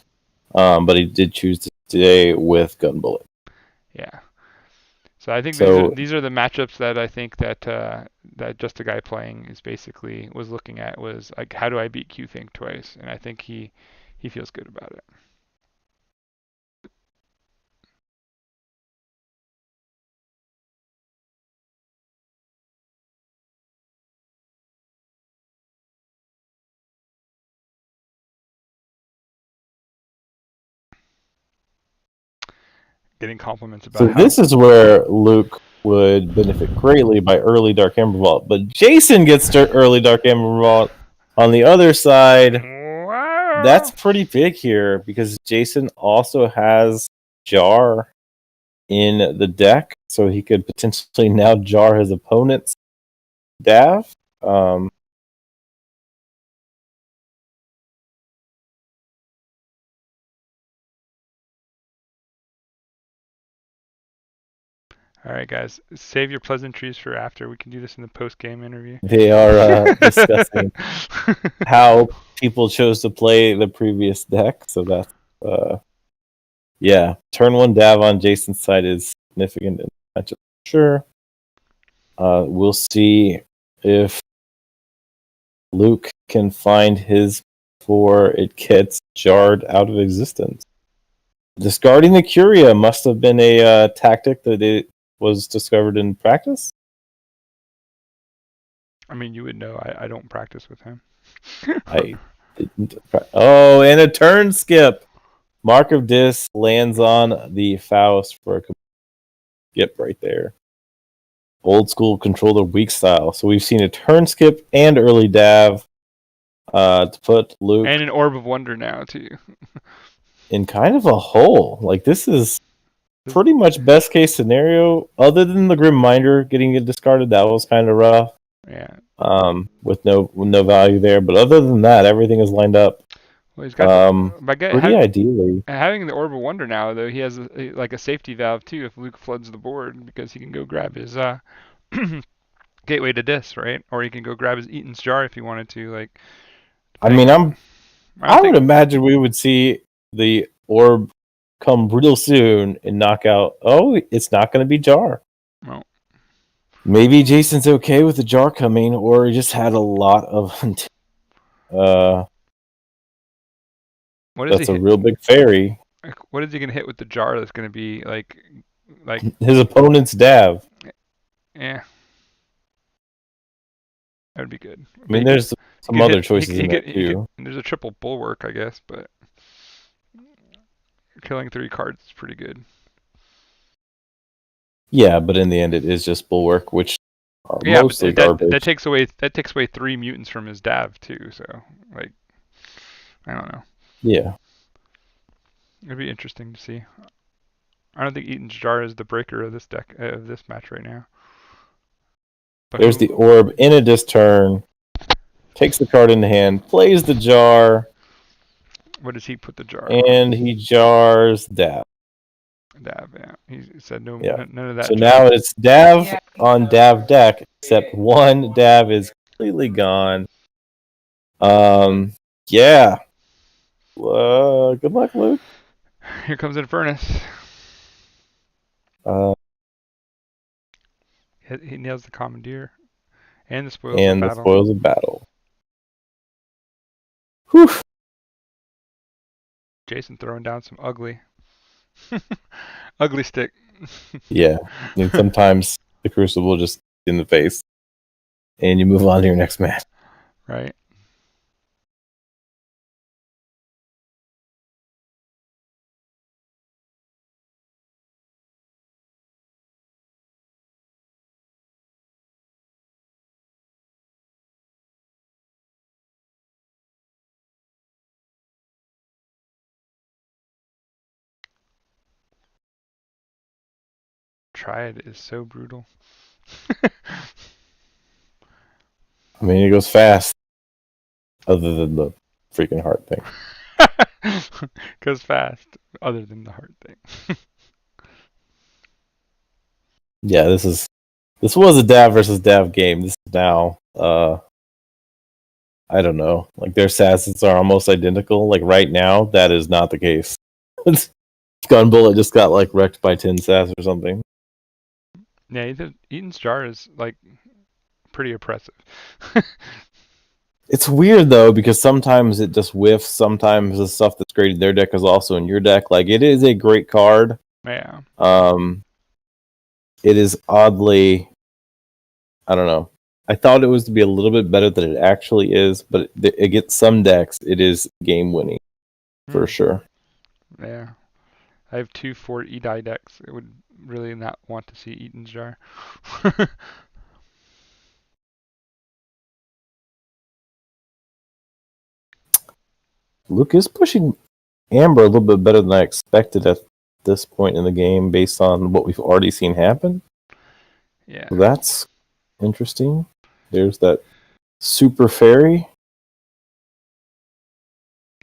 But he did choose to today with Gunbullet. Yeah. So I think So these are the matchups that I think that that Just a Guy Playing is basically was looking at, was like, how do I beat Q Think twice? And I think he feels good about it. Getting compliments about how this is where Luke would benefit greatly by early Dark Amber Vault, but Jason gets early Dark Amber Vault on the other side. That's pretty big here because Jason also has Jar in the deck, so he could potentially now jar his opponent's Dav. All right, guys, save your pleasantries for after. We can do this in the post-game interview. They are discussing how people chose to play the previous deck, so that's yeah. Turn 1 Dav on Jason's side is significant in the matchup, sure. We'll see if Luke can find his before it gets jarred out of existence. Discarding the Curia must have been a tactic that it was discovered in practice. I mean, you would know. I don't practice with him. I didn't. Oh, and a turn skip. Mark of Dis lands on the Faust for a skip right there. Old school controller weak style. So we've seen a turn skip and early Dav to put Luke And an Orb of Wonder now too. in kind of a hole. Like, this is pretty much best case scenario. Other than the Grim Minder getting it discarded, that was kind of rough. Yeah. With no value there. But other than that, everything is lined up. Well, he's got pretty ideally. Having the Orb of Wonder now, though, he has like a safety valve too if Luke floods the board, because he can go grab his Gateway to Dis, right? Or he can go grab his Eaton's Jar if he wanted to. Like, I mean, I would imagine we would see the orb come real soon and knock out. Oh, it's not going to be Jar. Well, maybe Jason's okay with the Jar coming, or he just had a lot of. That's a real big fairy. What is he gonna hit with the Jar that's gonna be like his opponent's Dav? Yeah, that would be good. I mean, there's some other choices in there too. There's a triple Bulwark, I guess, but killing 3 cards is pretty good. Yeah, but in the end, it is just Bulwark, which are mostly garbage. That takes away 3 mutants from his Dav too. So, like, I don't know. Yeah, it'd be interesting to see. I don't think Eaton's Jar is the breaker of this deck of this match right now. But there's the orb in a dis turn. Takes the card in the hand, plays the Jar. What does he put the Jar and on? He jars Dav. Dav, yeah. He said no, yeah. None of that. So now it's Dav on Dav deck, except one Dav is completely gone. Yeah. Good luck, Luke. Here comes Infernus. He nails the Commandeer and the Spoils of Battle. Spoils of Battle. Whew. Jason throwing down some ugly stick. Yeah. I mean, sometimes the Crucible just in the face and you move on to your next match. Right. Triad is so brutal. I mean, it goes fast. Other than the freaking heart thing. Goes fast. Other than the heart thing. Yeah, this was a Dav versus Dav game. This is now I don't know. Like, their Sassets are almost identical. Like, right now, that is not the case. Gun Bullet just got like wrecked by 10 sass or something. Yeah, Eaton's jar is like pretty oppressive. It's weird though because sometimes it just whiffs. Sometimes the stuff that's great in their deck is also in your deck. Like it is a great card. Yeah. It is oddly, I don't know. I thought it was to be a little bit better than it actually is, but against some decks, it is game winning for sure. Yeah. I have 2 4 E-die decks. I would really not want to see Eaton's jar. Luke is pushing Amber a little bit better than I expected at this point in the game based on what we've already seen happen. Yeah. So that's interesting. There's that Super Fairy.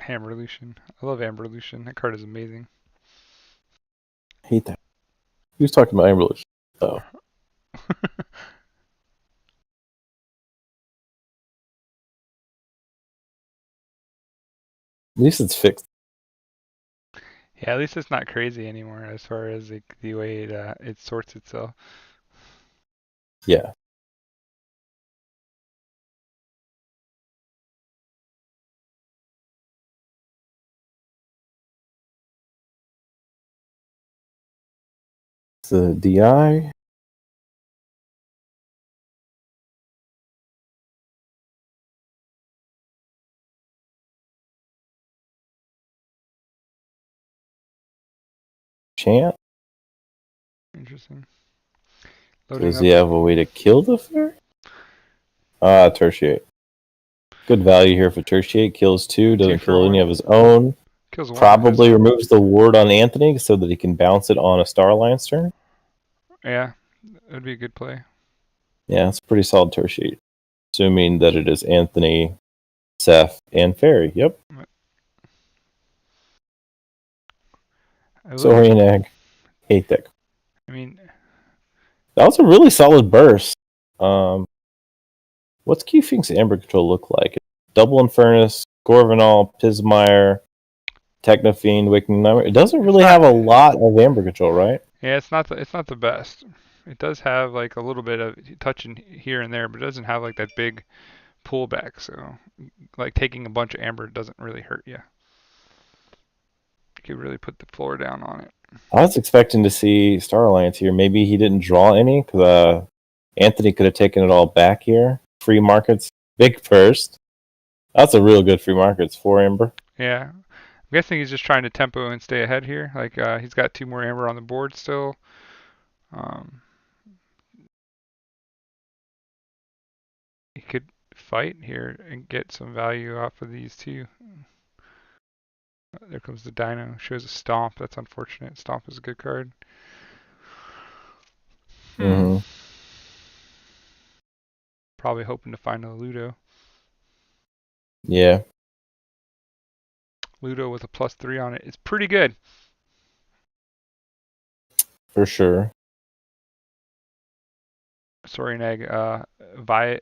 Hammerlution. I love Amberlution. That card is amazing. I hate that. Who's talking about Amber? Oh. At least it's fixed. Yeah, at least it's not crazy anymore as far as like the way it sorts itself. Yeah. It's a DI. Chant. Interesting. Loading Does he up. have a way to kill the fairy? Tertiate. Good value here for Tertiate. Kills 2, 2 doesn't for kill any 1. of his own. Kills 1 of his Probably own. removes the ward on Anthony so that he can bounce it on a Star Alliance turn. Yeah, it would be a good play. Yeah, it's pretty solid Tertiate. Assuming that it is Anthony, Seth, and Fairy. Yep. Saurian Egg. Hate that. I mean, that was a really solid burst. What's Q-Fink's Amber Control look like? Double Infernus, Gorvenal, Pismire, Technofiend, Waking Nightmare. It doesn't really have a lot of Amber Control, right? yeah, it's not the best. It does have like a little bit of touching here and there, but it doesn't have like that big pullback. So, like taking a bunch of amber doesn't really hurt you. You could really put the floor down on it. I was expecting to see Star Alliance here. Maybe he didn't draw any because Anthony could have taken it all back here. Free markets, big first. That's a real good free markets for Amber. Yeah, I'm guessing he's just trying to tempo and stay ahead here. Like he's got 2 more amber on the board still. He could fight here and get some value off of these 2. There comes the Dino. Shows a Stomp. That's unfortunate. Stomp is a good card. Mm-hmm. Probably hoping to find a Ludo. Yeah. Ludo with a +3 on it is pretty good. For sure. Saurian Egg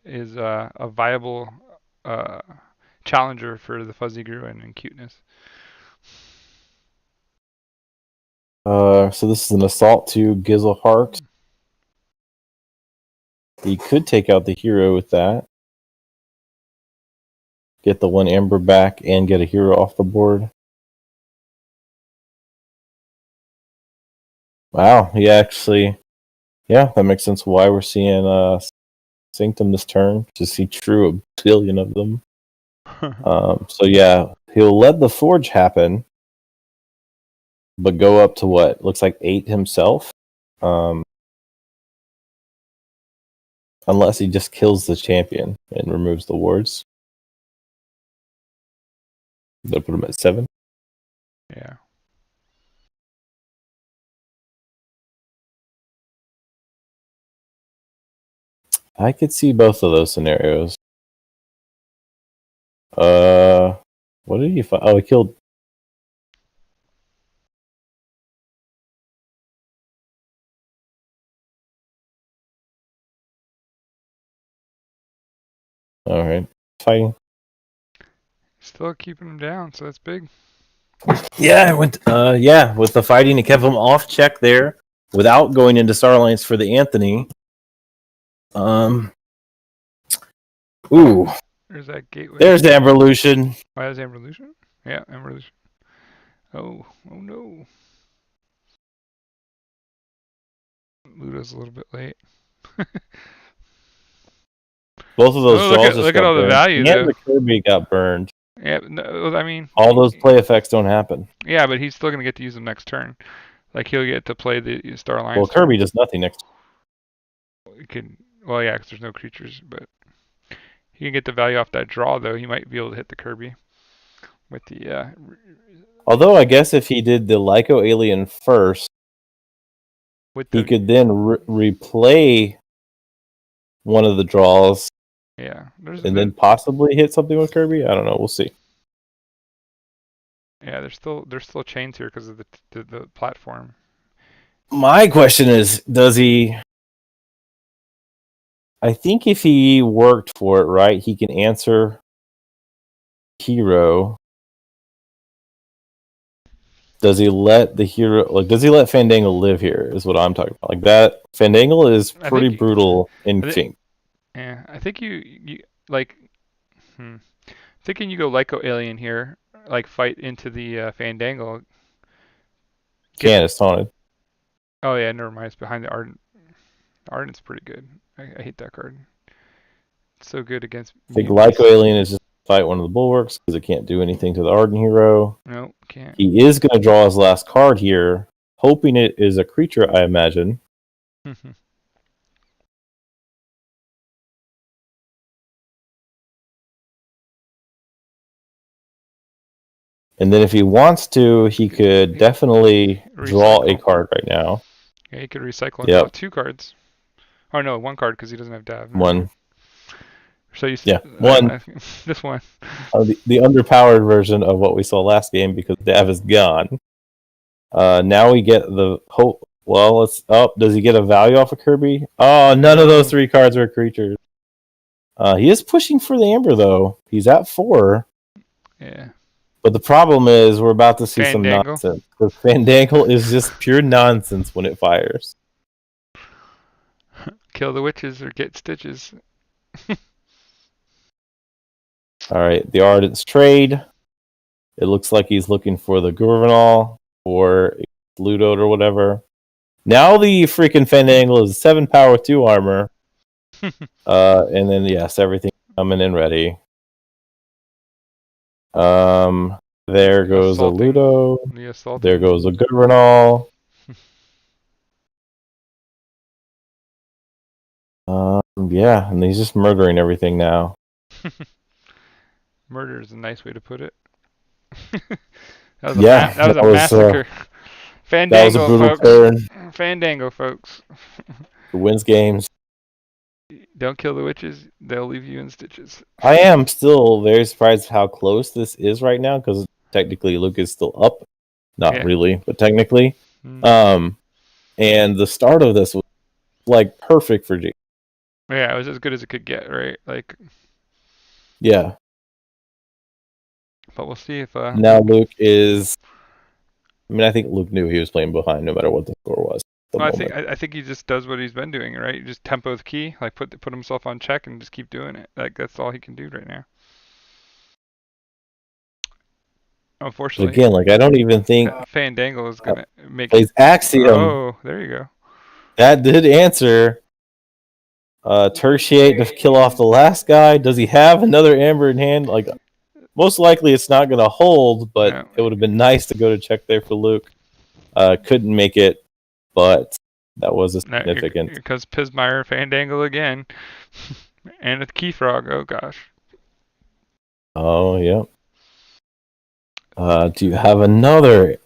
is a viable challenger for the Fuzzy Gruin and cuteness. So this is an assault to Gizzleheart. He could take out the hero with that. Get the 1 Amber back and get a hero off the board. Wow, he actually, yeah, that makes sense why we're seeing Sanctum this turn, to see true a billion of them. So yeah, he'll let the Forge happen, but go up to what? Looks like 8 himself. Unless he just kills the champion and removes the wards. They'll put him at 7. Yeah. I could see both of those scenarios. What did he find? Oh, he killed. All right, fighting. Still keeping him down, so that's big. Yeah, I went. With the fighting to keep him off check there, without going into Star Alliance for the Anthony. Ooh, There's that gateway. there's the Evolution. Why is Evolution? Yeah, Evolution. Oh no. Ludo's a little bit late. Both of those Oh, draws just look at got all the burned. value And though. the Kirby got burned. Yeah, no, I mean, All those play effects don't happen. yeah, but he's still gonna get to use them next turn. Like he'll get to play the Star Well, Alliance Kirby turn. does nothing next. He can, well, yeah, because there's no creatures, but he can get the value off that draw though. He might be able to hit the Kirby with the. Although I guess if he did the Lyco Alien first, with he the, could then replay one of the draws yeah, and then possibly hit something with Kirby. I don't know. We'll see. yeah, there's still chains here because of the platform. My question is, does he? I think if he worked for it right, he can answer hero. Does he let the hero, like, does he let Fandangle live here? Is what I'm talking about. Like that, Fandangle is pretty brutal in Fink. Yeah, I think you like. Thinking you go Lyco Alien here, like fight into the Fandangle. It's taunted. Oh yeah, never mind. It's behind the Ardent. Ardent's pretty good. I hate that card. It's so good against. I think Lyco Alien is just fight one of the bulwarks because it can't do anything to the Ardent hero. No, can't. He is going to draw his last card here, hoping it is a creature, I imagine. And then if he wants to, he could definitely draw a card right now. Yeah, he could recycle and draw 2 cards. Oh no, 1 card because he doesn't have Dav. One. So you one. This one. The underpowered version of what we saw last game because Dav is gone. Now we get the hope. Well, let's up. Does he get a value off of Kirby? Oh, none of those 3 cards are creatures. He is pushing for the Amber though. He's at 4. Yeah. But the problem is we're about to see some nonsense. Because Fandangle is just pure nonsense when it fires. Kill the witches or get stitches. Alright, the Ardent's trade. It looks like he's looking for the Gurvanol or Ludot or whatever. Now the freaking Fandangle is 7 power, 2 armor. And then, yes, everything coming in ready. There goes a Ludo. There goes a Gurvanol. Yeah, and he's just murdering everything now. Murder is a nice way to put it. that was a massacre. Fandango, folks. Turn. Fandango, folks. Who wins games. Don't kill the witches; they'll leave you in stitches. I am still very surprised how close this is right now because technically Luke is still up, not really, but technically. And the start of this was like perfect for G. Yeah, it was as good as it could get, right? Like. Yeah. But we'll see if. Now Luke is. I mean, I think Luke knew he was playing behind no matter what the score was. Well, I think he just does what he's been doing, right? He just tempo the key, like put himself on check and just keep doing it. Like that's all he can do right now. Unfortunately, again, like I don't even think Fandangle is gonna make. Plays Axiom. Oh, there you go. That did answer. Tertiate to kill off the last guy. Does he have another Amber in hand? Like, most likely it's not going to hold, but it would have been nice to go to check there for Luke. Couldn't make it, but that was a significant. Because Pismire Fandangle again, and a Key Frog. Oh gosh. Oh yeah. Do you have another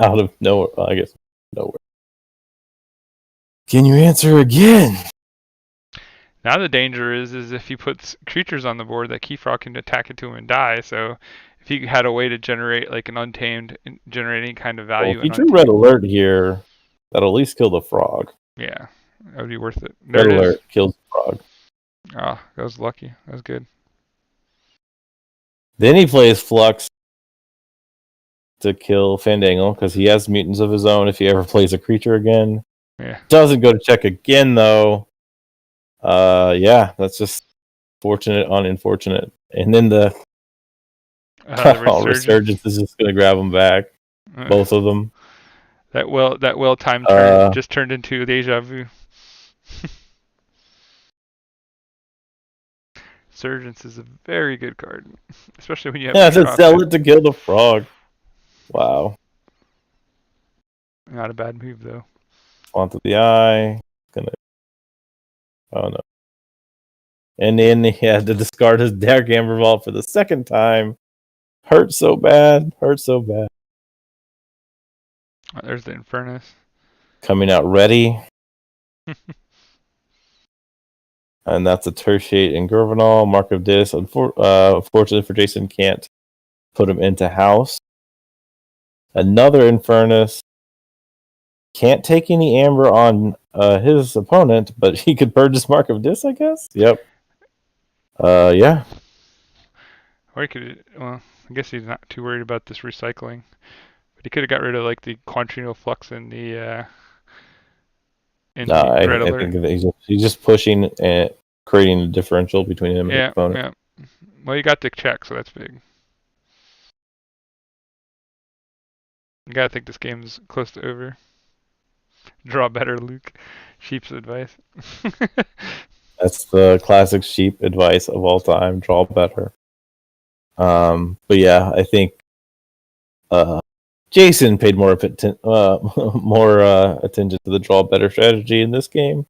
out of nowhere? I guess nowhere. Can you answer again? Now the danger is if he puts creatures on the board that Key Frog can attack into him and die. So if he had a way to generate like an untamed, generate any kind of value. Well, if he drew Red Alert here, that'll at least kill the frog. Yeah, that would be worth it. There Red Alert kills the frog. Ah, that was lucky. That was good. Then he plays Flux. to kill Fandangle because he has mutants of his own if he ever plays a creature again. Yeah. Doesn't go to check again though. Yeah, that's just fortunate on unfortunate. And then the resurgence is just gonna grab them back. Both of them. That well timed turn just turned into deja vu. Resurgence is a very good card, especially when you have. Yeah, to sell it to kill the frog. Wow. Not a bad move though. Font of the Eye. Oh no. And then he had to discard his Dark Amber Vault for the second time. Hurt so bad. Oh, there's the Infernus. Coming out ready. And that's a Tertiate and Gurvanol. Mark of Dis. Unfortunately for Jason, can't put him into house. Another Infernus. Can't take any Amber on his opponent, but he could purchase Mark of Dis, I guess? Yep. Yeah. Or he could, well, I guess he's not too worried about this recycling. But he could have got rid of like the Quantrino Flux and the I think that he's just pushing and creating a differential between him and his opponent. Yeah. Well, you got the check, so that's big. You gotta think this game's close to over. Draw better, Luke. Sheep's advice. That's the classic sheep advice of all time. Draw better. But yeah, I think Jason paid more attention to the draw better strategy in this game,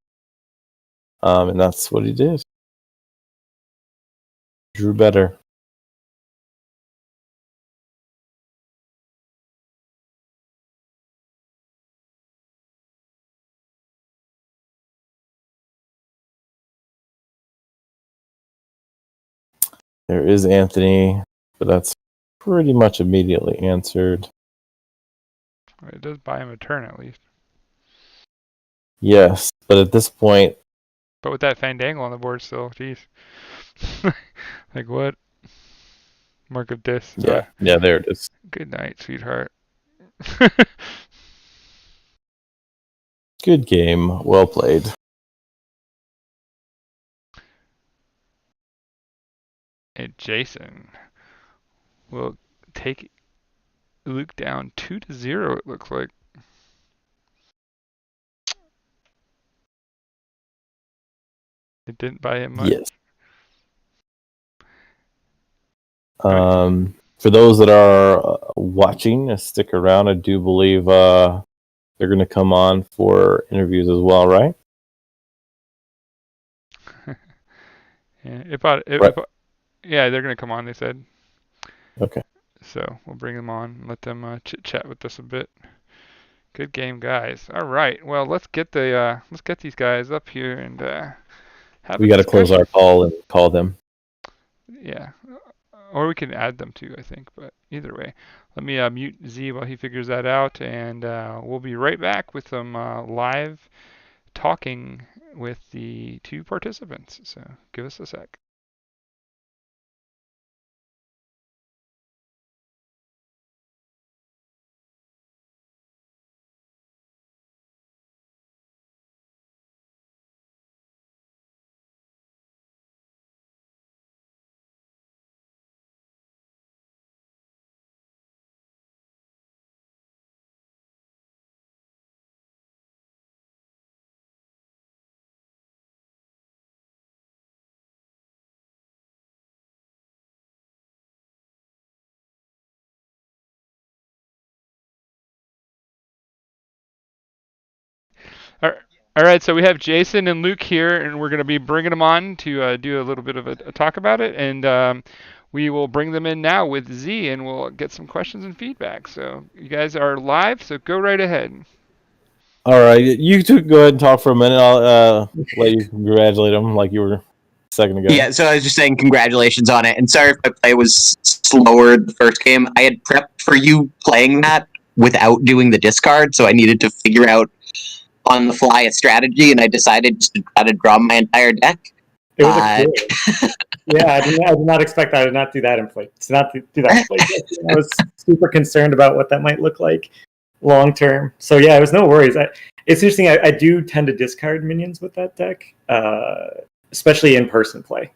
and that's what he did. Drew better. There is Anthony, but that's pretty much immediately answered. It does buy him a turn at least. Yes, but at this point... But with that Fandangle on the board still, jeez. Like what? Mark of Dis. Yeah, there it is. Good night, sweetheart. Good game. Well played. And Jason will take Luke down 2-0, it looks like. It didn't buy him much. Yes. For those that are watching, stick around. I do believe they're going to come on for interviews as well, right? Yeah, they're going to come on, they said. Okay. So we'll bring them on and let them chit-chat with us a bit. Good game, guys. All right. Well, let's get these guys up here and have. We got to close our call and call them. Yeah, or we can add them too, I think. But either way, let me mute Z while he figures that out, and we'll be right back with some live talking with the two participants. So give us a sec. All right, so we have Jason and Luke here, and we're going to be bringing them on to do a little bit of a talk about it, and we will bring them in now with Z, and we'll get some questions and feedback. So you guys are live, so go right ahead. All right, you two go ahead and talk for a minute. I'll let you congratulate them like you were a second ago. Yeah, so I was just saying congratulations on it, and sorry if my play was slower the first game. I had prepped for you playing that without doing the discard, so I needed to figure out on the fly a strategy, and I decided to try to draw my entire deck. It was Yeah, I did not expect that. I did not do that in play. To not do that in play. I was super concerned about what that might look like long term. So yeah, it was no worries. It's interesting. I do tend to discard minions with that deck, especially in person play.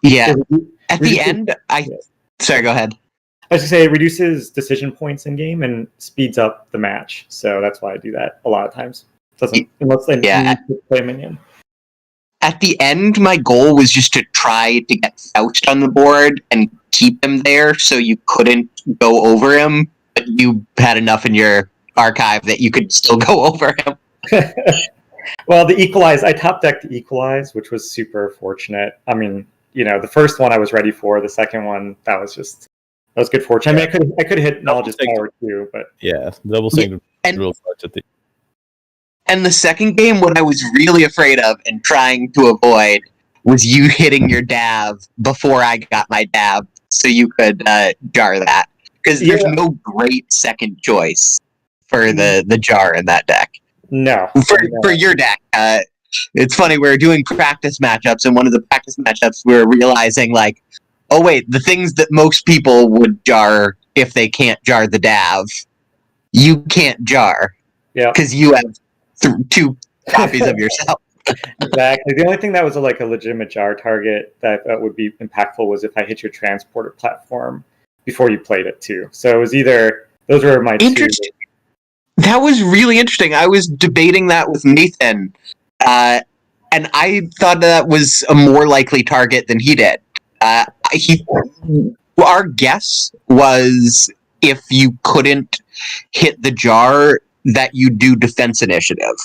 Yeah. So At the end, sorry, go ahead. I was going to say it reduces decision points in game and speeds up the match. So that's why I do that a lot of times. Unless I need to play a minion. At the end, my goal was just to try to get Faust on the board and keep him there so you couldn't go over him, but you had enough in your archive that you could still go over him. Well, the Equalize, I top decked the Equalize, which was super fortunate. I mean, the first one I was ready for. The second one, that was good fortune. I mean, I could have hit Knowledge's Power too, but double sync rules much at the. And the second game, what I was really afraid of and trying to avoid was you hitting your dab before I got my dab, so you could jar that. Because there's no great second choice for the jar in that deck. No. For your deck. It's funny, we were doing practice matchups, and one of the practice matchups we were realizing, like, oh wait, the things that most people would jar if they can't jar the dab, you can't jar. Yeah. Because you have two copies of yourself. Exactly. The only thing that was a legitimate jar target that would be impactful was if I hit your transporter platform before you played it too. So it was either those were my two. That was really interesting. I was debating that with Nathan, and I thought that was a more likely target than he did. Our guess was if you couldn't hit the jar, that you do defense initiative.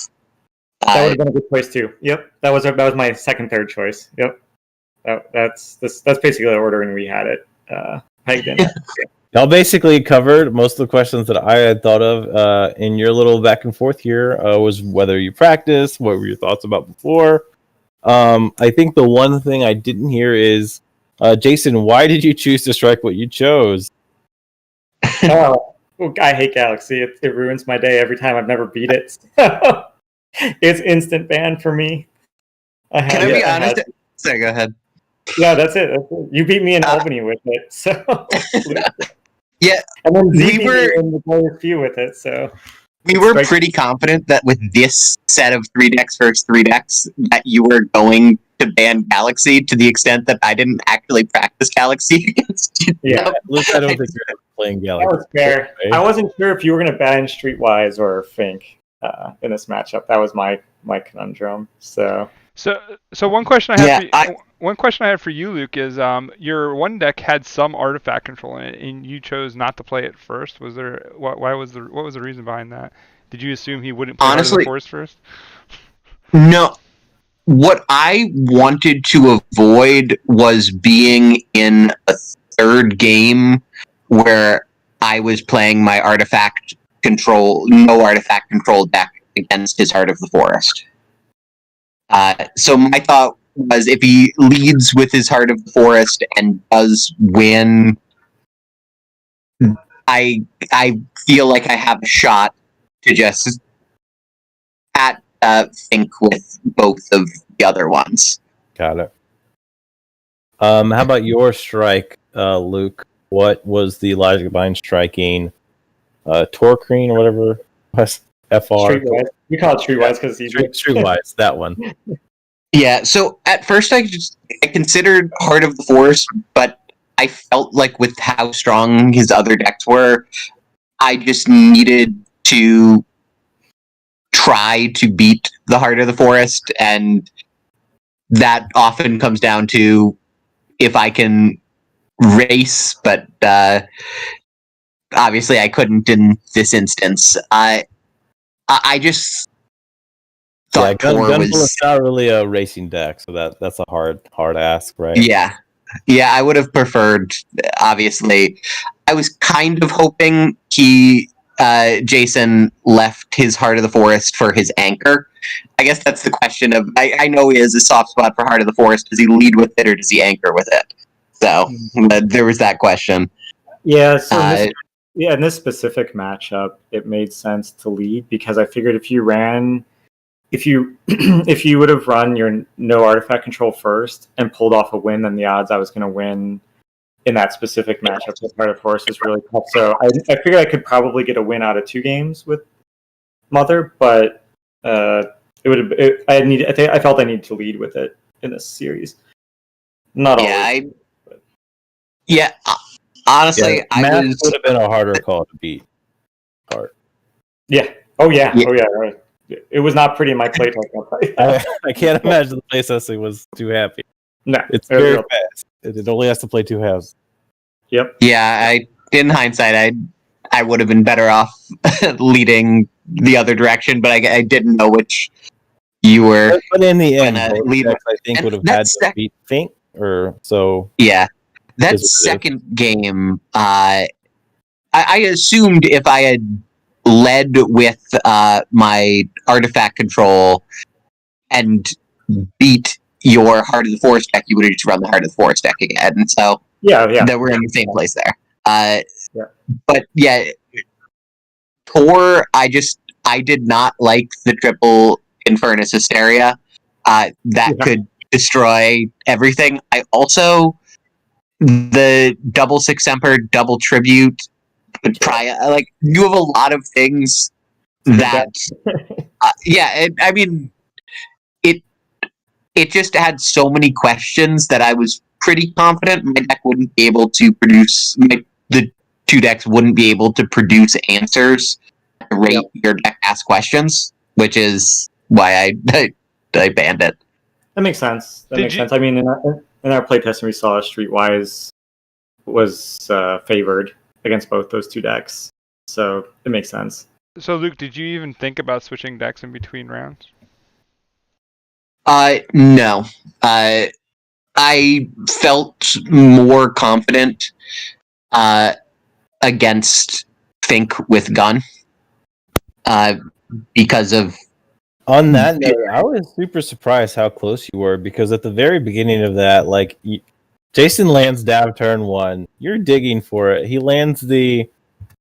That would have been a good choice too. Yep, that was my third choice. Yep, that's basically the ordering we had it pegged in. Y'all basically covered most of the questions that I had thought of in your little back and forth here. Was whether you practice, what were your thoughts about before? I think the one thing I didn't hear is, Jason, why did you choose to strike what you chose? I hate Galaxy. It ruins my day every time. I've never beat it. It's instant ban for me. Can I be honest? Sorry, go ahead. Yeah, that's it. You beat me in Albany with it. So yeah, and then we were in the player few with it. So we were pretty confident that with this set of 3 decks versus 3 decks, that you were going to ban Galaxy to the extent that I didn't actually practice Galaxy against you. Yeah, at least I don't think you're playing Galaxy. That was fair. Right? I wasn't sure if you were going to ban Streetwise or Fink in this matchup. That was my conundrum. So one question I have for you, Luke, is your one deck had some artifact control in it, and you chose not to play it first. Was there what was the reason behind that? Did you assume he wouldn't play Heart of the Forest first? No. What I wanted to avoid was being in a third game where I was playing my no artifact control deck against his Heart of the Forest. So my thought was, if he leads with his Heart of the Forest and does win, I feel like I have a shot to just think with both of the other ones. Got it. How about your strike, Luke? What was the Elijah Bind striking? Torcreen or whatever it was? FR. Streetwise. We call it Streetwise because he's Streetwise, that one. Yeah, so at first I considered Heart of the Forest, but I felt like with how strong his other decks were, I just needed to try to beat the Heart of the Forest, and that often comes down to if I can race, but obviously I couldn't in this instance. I just thought Gunvolt is not really a racing deck, so that's a hard ask, right? Yeah, I would have preferred. Obviously, I was kind of hoping Jason left his Heart of the Forest for his anchor. I guess that's the question of. I know he has a soft spot for Heart of the Forest. Does he lead with it or does he anchor with it? So there was that question. Yeah. So in this specific matchup, it made sense to lead because I figured if you ran if you if you would have run your no artifact control first and pulled off a win, then the odds I was going to win in that specific matchup with Heart of Forest is really tough. So I figured I could probably get a win out of 2 games with Mother, but it would have. I felt I needed to lead with it in this series. Not always. Honestly, Math would have been a harder call to beat. Yeah. Oh yeah. Right. It was not pretty in my playtest. I can't imagine the playtesting was too happy. No, it's very fast. It only has to play 2 halves. Yep. Yeah, in hindsight, I would have been better off leading the other direction, but I didn't know which you were. But in the end, I think would have had to beat Fink, or so. Yeah, that second game, I assumed if I had led with my artifact control and beat your Heart of the Forest deck, you would have just run the Heart of the Forest deck again. And so that we're in the same place there. But yeah, Tor, I did not like the triple Infernus Hysteria. That could destroy everything. I also the double Six Emperor, double Tribute, like you have a lot of things that I mean it just had so many questions that I was pretty confident my deck wouldn't be able to produce. The 2 decks wouldn't be able to produce answers at the rate your deck asks questions, which is why I banned it. That makes sense. That makes sense. I mean, in our playtesting, we saw Streetwise was favored against both those 2 decks, so it makes sense. So, Luke, did you even think about switching decks in between rounds? No. I felt more confident against Fink with Gun because of... On that note, I was super surprised how close you were, because at the very beginning of that, like, Jason lands Dav turn 1. You're digging for it. He lands the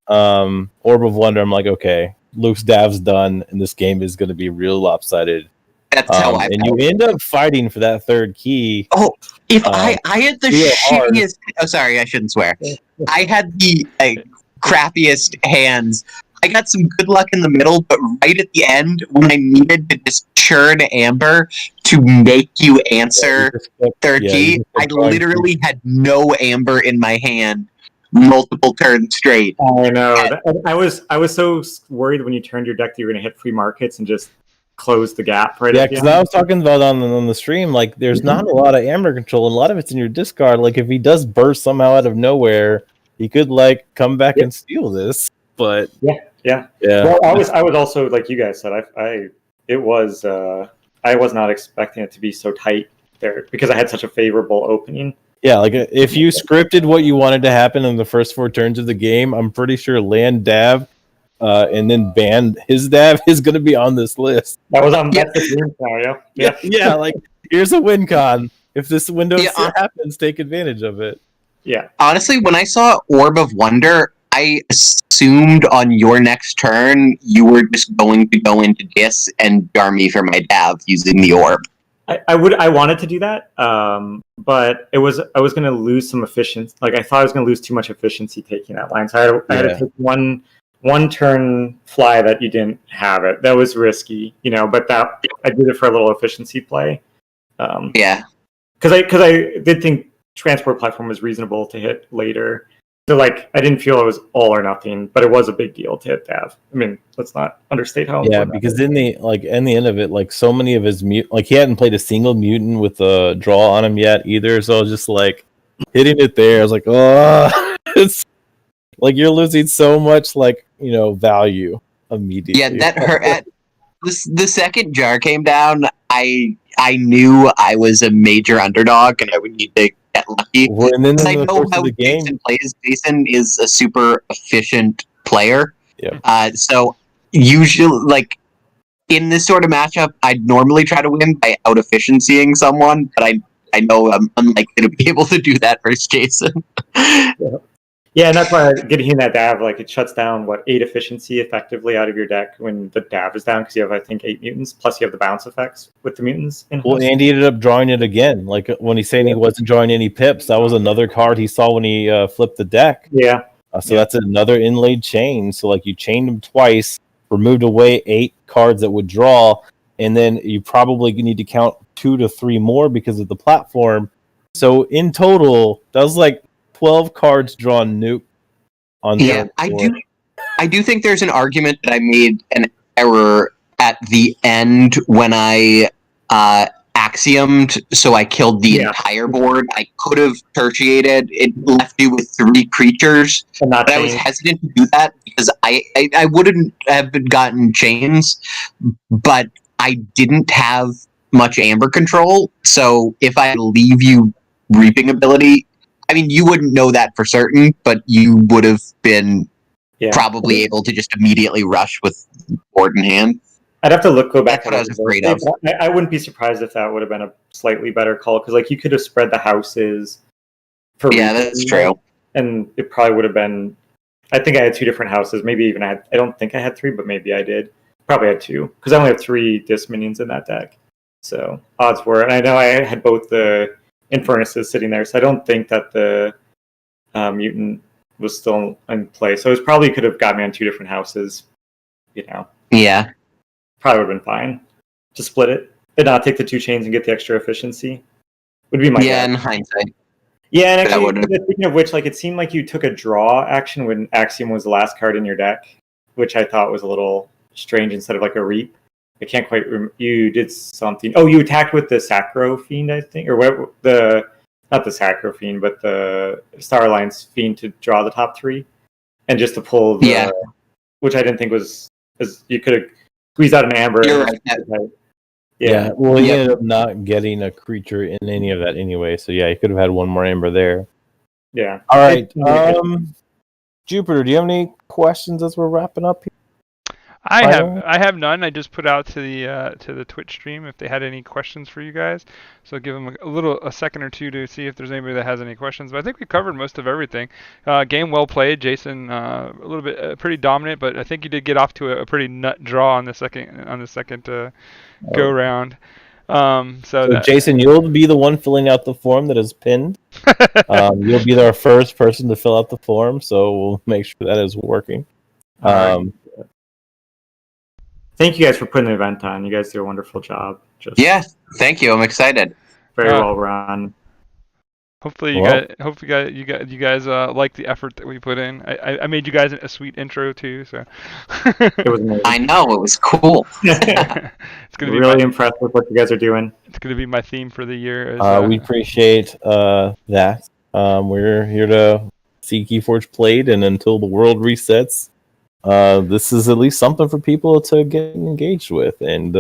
Orb of Wonder. I'm like, okay, Luke's Dav's done, and this game is going to be real lopsided. That's how I and you end up fighting for that 3rd key. Oh, if I had the shittiest... Oh, sorry, I shouldn't swear. I had the crappiest hands. I got some good luck in the middle, but right at the end, when I needed to just churn Amber to make you answer 3rd key, I literally had no Amber in my hand multiple turns straight. I know. I was so worried when you turned your deck that you were going to hit free markets and just close the gap right at the end. Because I was talking about on the stream, like, there's not a lot of Amber control, and a lot of it's in your discard. Like, if he does burst somehow out of nowhere, he could, like, come back and steal this. But yeah. Well, I was also, like you guys said, I was not expecting it to be so tight there because I had such a favorable opening. Yeah, like, if you scripted what you wanted to happen in the first 4 turns of the game, I'm pretty sure land Dav and then ban his Dav is going to be on this list. That's the dream scenario. Yeah, like, here's a win con. If this window happens, take advantage of it. Yeah. Honestly, when I saw Orb of Wonder, I assumed on your next turn you were just going to go into Dis and jar me for my Dav using the Orb. I wanted to do that, but I was going to lose some efficiency. Like, I thought I was going to lose too much efficiency taking that line, so I had to take one turn fly that you didn't have it. That was risky, but that I did it for a little efficiency play. Because I did think transport platform was reasonable to hit later. So, like, I didn't feel it was all or nothing, but it was a big deal to hit Dav. I mean, let's not understate how important. Yeah, because in the end of it, like, so many of his he hadn't played a single mutant with a draw on him yet either. So I was just like hitting it there. I was like, oh, it's like you're losing so much, like, value immediately. Yeah, that hurt. The second jar came down, I knew I was a major underdog and I would need to get lucky. And then I know how Jason plays. Jason is a super efficient player. Yeah. So usually, like, in this sort of matchup, I'd normally try to win by out efficiencying someone, but I know I'm unlikely to be able to do that versus Jason. Yeah, and that's why getting that Dav, like, it shuts down, 8 efficiency effectively out of your deck when the Dav is down, because you have, I think, 8 mutants, plus you have the bounce effects with the mutants in-house. Well, Andy ended up drawing it again. Like, when he's saying he wasn't drawing any pips, that was another card he saw when he flipped the deck. Yeah. So that's another inlaid chain. So, like, you chained them twice, removed away 8 cards that would draw, and then you probably need to count 2 to 3 more because of the platform. So, in total, that was like 12 cards drawn nuke on Yeah, I do think there's an argument that I made an error at the end when I axiomed, so I killed the entire board. I could have tertiated. It left you with 3 creatures, but I was hesitant to do that because I wouldn't have gotten chains, but I didn't have much amber control. So if I leave you reaping ability, I mean, you wouldn't know that for certain, but you would have been probably able to just immediately rush with board in hand. I'd have to go back. That's what I was afraid of. I wouldn't be surprised if that would have been a slightly better call, because like you could have spread the houses. That's true. And it probably would have been. I think I had 2 different houses. Maybe even I don't think I had 3, but maybe I did. Probably had 2, because I only have 3 disc minions in that deck. So odds were, and I know I had both the Infernus's sitting there, so I don't think that the mutant was still in play. So it probably could have got me on 2 different houses. Yeah. Probably would have been fine to split it and not take the 2 chains and get the extra efficiency. Would be my guess. In hindsight. Yeah, and actually, speaking of which, like, it seemed like you took a draw action when Axiom was the last card in your deck, which I thought was a little strange instead of like a reap. I can't quite remember. You did something. Oh, you attacked with the Sacro Fiend, I think, or what? Not the Sacro Fiend, but the Star Alliance Fiend to draw the top 3, and just to pull the, which I didn't think was, because you could have squeezed out an amber. You're right. Yeah. Well, he ended up not getting a creature in any of that anyway. So yeah, he could have had 1 more amber there. Yeah. All right. Jupiter, do you have any questions as we're wrapping up here? I have none. I just put out to the Twitch stream if they had any questions for you guys. So give them a second or 2 to see if there's anybody that has any questions. But I think we covered most of everything. Game well played, Jason. A little bit pretty dominant, but I think you did get off to a pretty nut draw on the second go round. So Jason, you'll be the one filling out the form that is pinned. You'll be our first person to fill out the form, so we'll make sure that is working. Thank you guys for putting the event on. You guys do a wonderful job. Thank you. I'm excited. Very well run. Hopefully you guys like the effort that we put in. I made you guys a sweet intro too, so it was amazing. I know, it was cool. It's gonna be really impressed with what you guys are doing. It's gonna be my theme for the year. We appreciate that. We're here to see Keyforge played, and until the world resets, this is at least something for people to get engaged with. And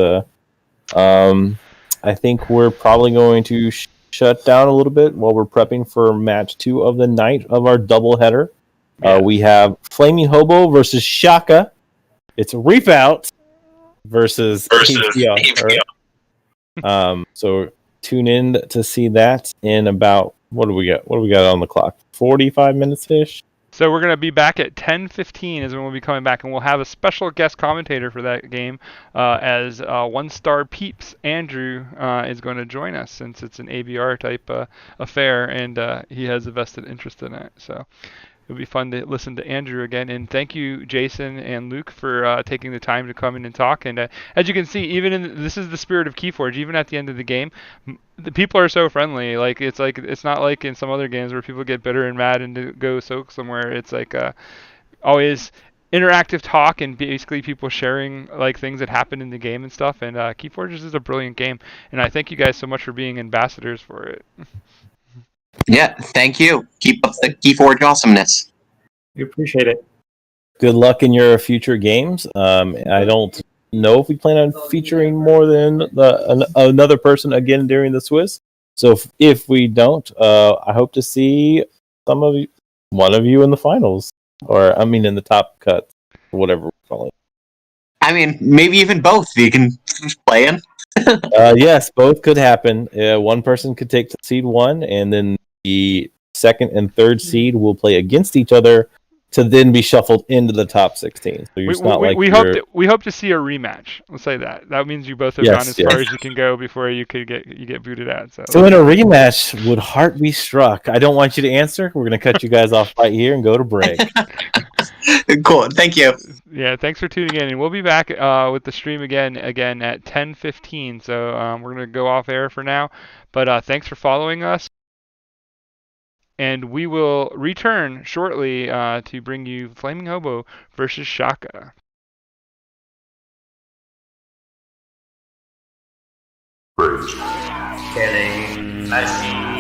I think we're probably going to shut down a little bit while we're prepping for match 2 of the night of our doubleheader. We have Flaming Hobo versus Shaka. It's a Reap Out versus KFPL. So tune in to see that in about, what do we got on the clock? 45 minutes ish. So we're going to be back at 10:15 is when we'll be coming back, and we'll have a special guest commentator for that game as one-star peeps Andrew is going to join us, since it's an ABR type affair, and he has a vested interest in it. So it'll be fun to listen to Andrew again. And thank you, Jason and Luke, for taking the time to come in and talk. And as you can see, this is the spirit of Keyforge. Even at the end of the game, the people are so friendly. It's not like in some other games where people get bitter and mad and go soak somewhere. It's like always interactive talk and basically people sharing like things that happen in the game and stuff. And Keyforge is a brilliant game, and I thank you guys so much for being ambassadors for it. Yeah, thank you. Keep up the Keyforge awesomeness. We appreciate it. Good luck in your future games. I don't know if we plan on featuring more than another person again during the Swiss. So if we don't, I hope to see one of you in the finals, or in the top cut, or whatever we call it. I mean, maybe even both. You can play in. Yes, both could happen. One person could take seed 1, and then the second and third seed will play against each other to then be shuffled into the top 16. So it's not like we hope to see a rematch. We'll say that. That means you both have gone as far as you can go before you get booted out. So in a rematch, would Hart be struck? I don't want you to answer. We're gonna cut you guys off right here and go to break. Cool. Thank you. Yeah, thanks for tuning in, and we'll be back with the stream again at 10:15. So we're gonna go off air for now, but thanks for following us. And we will return shortly to bring you Flaming Hobo versus Shaka. Kidding. I see.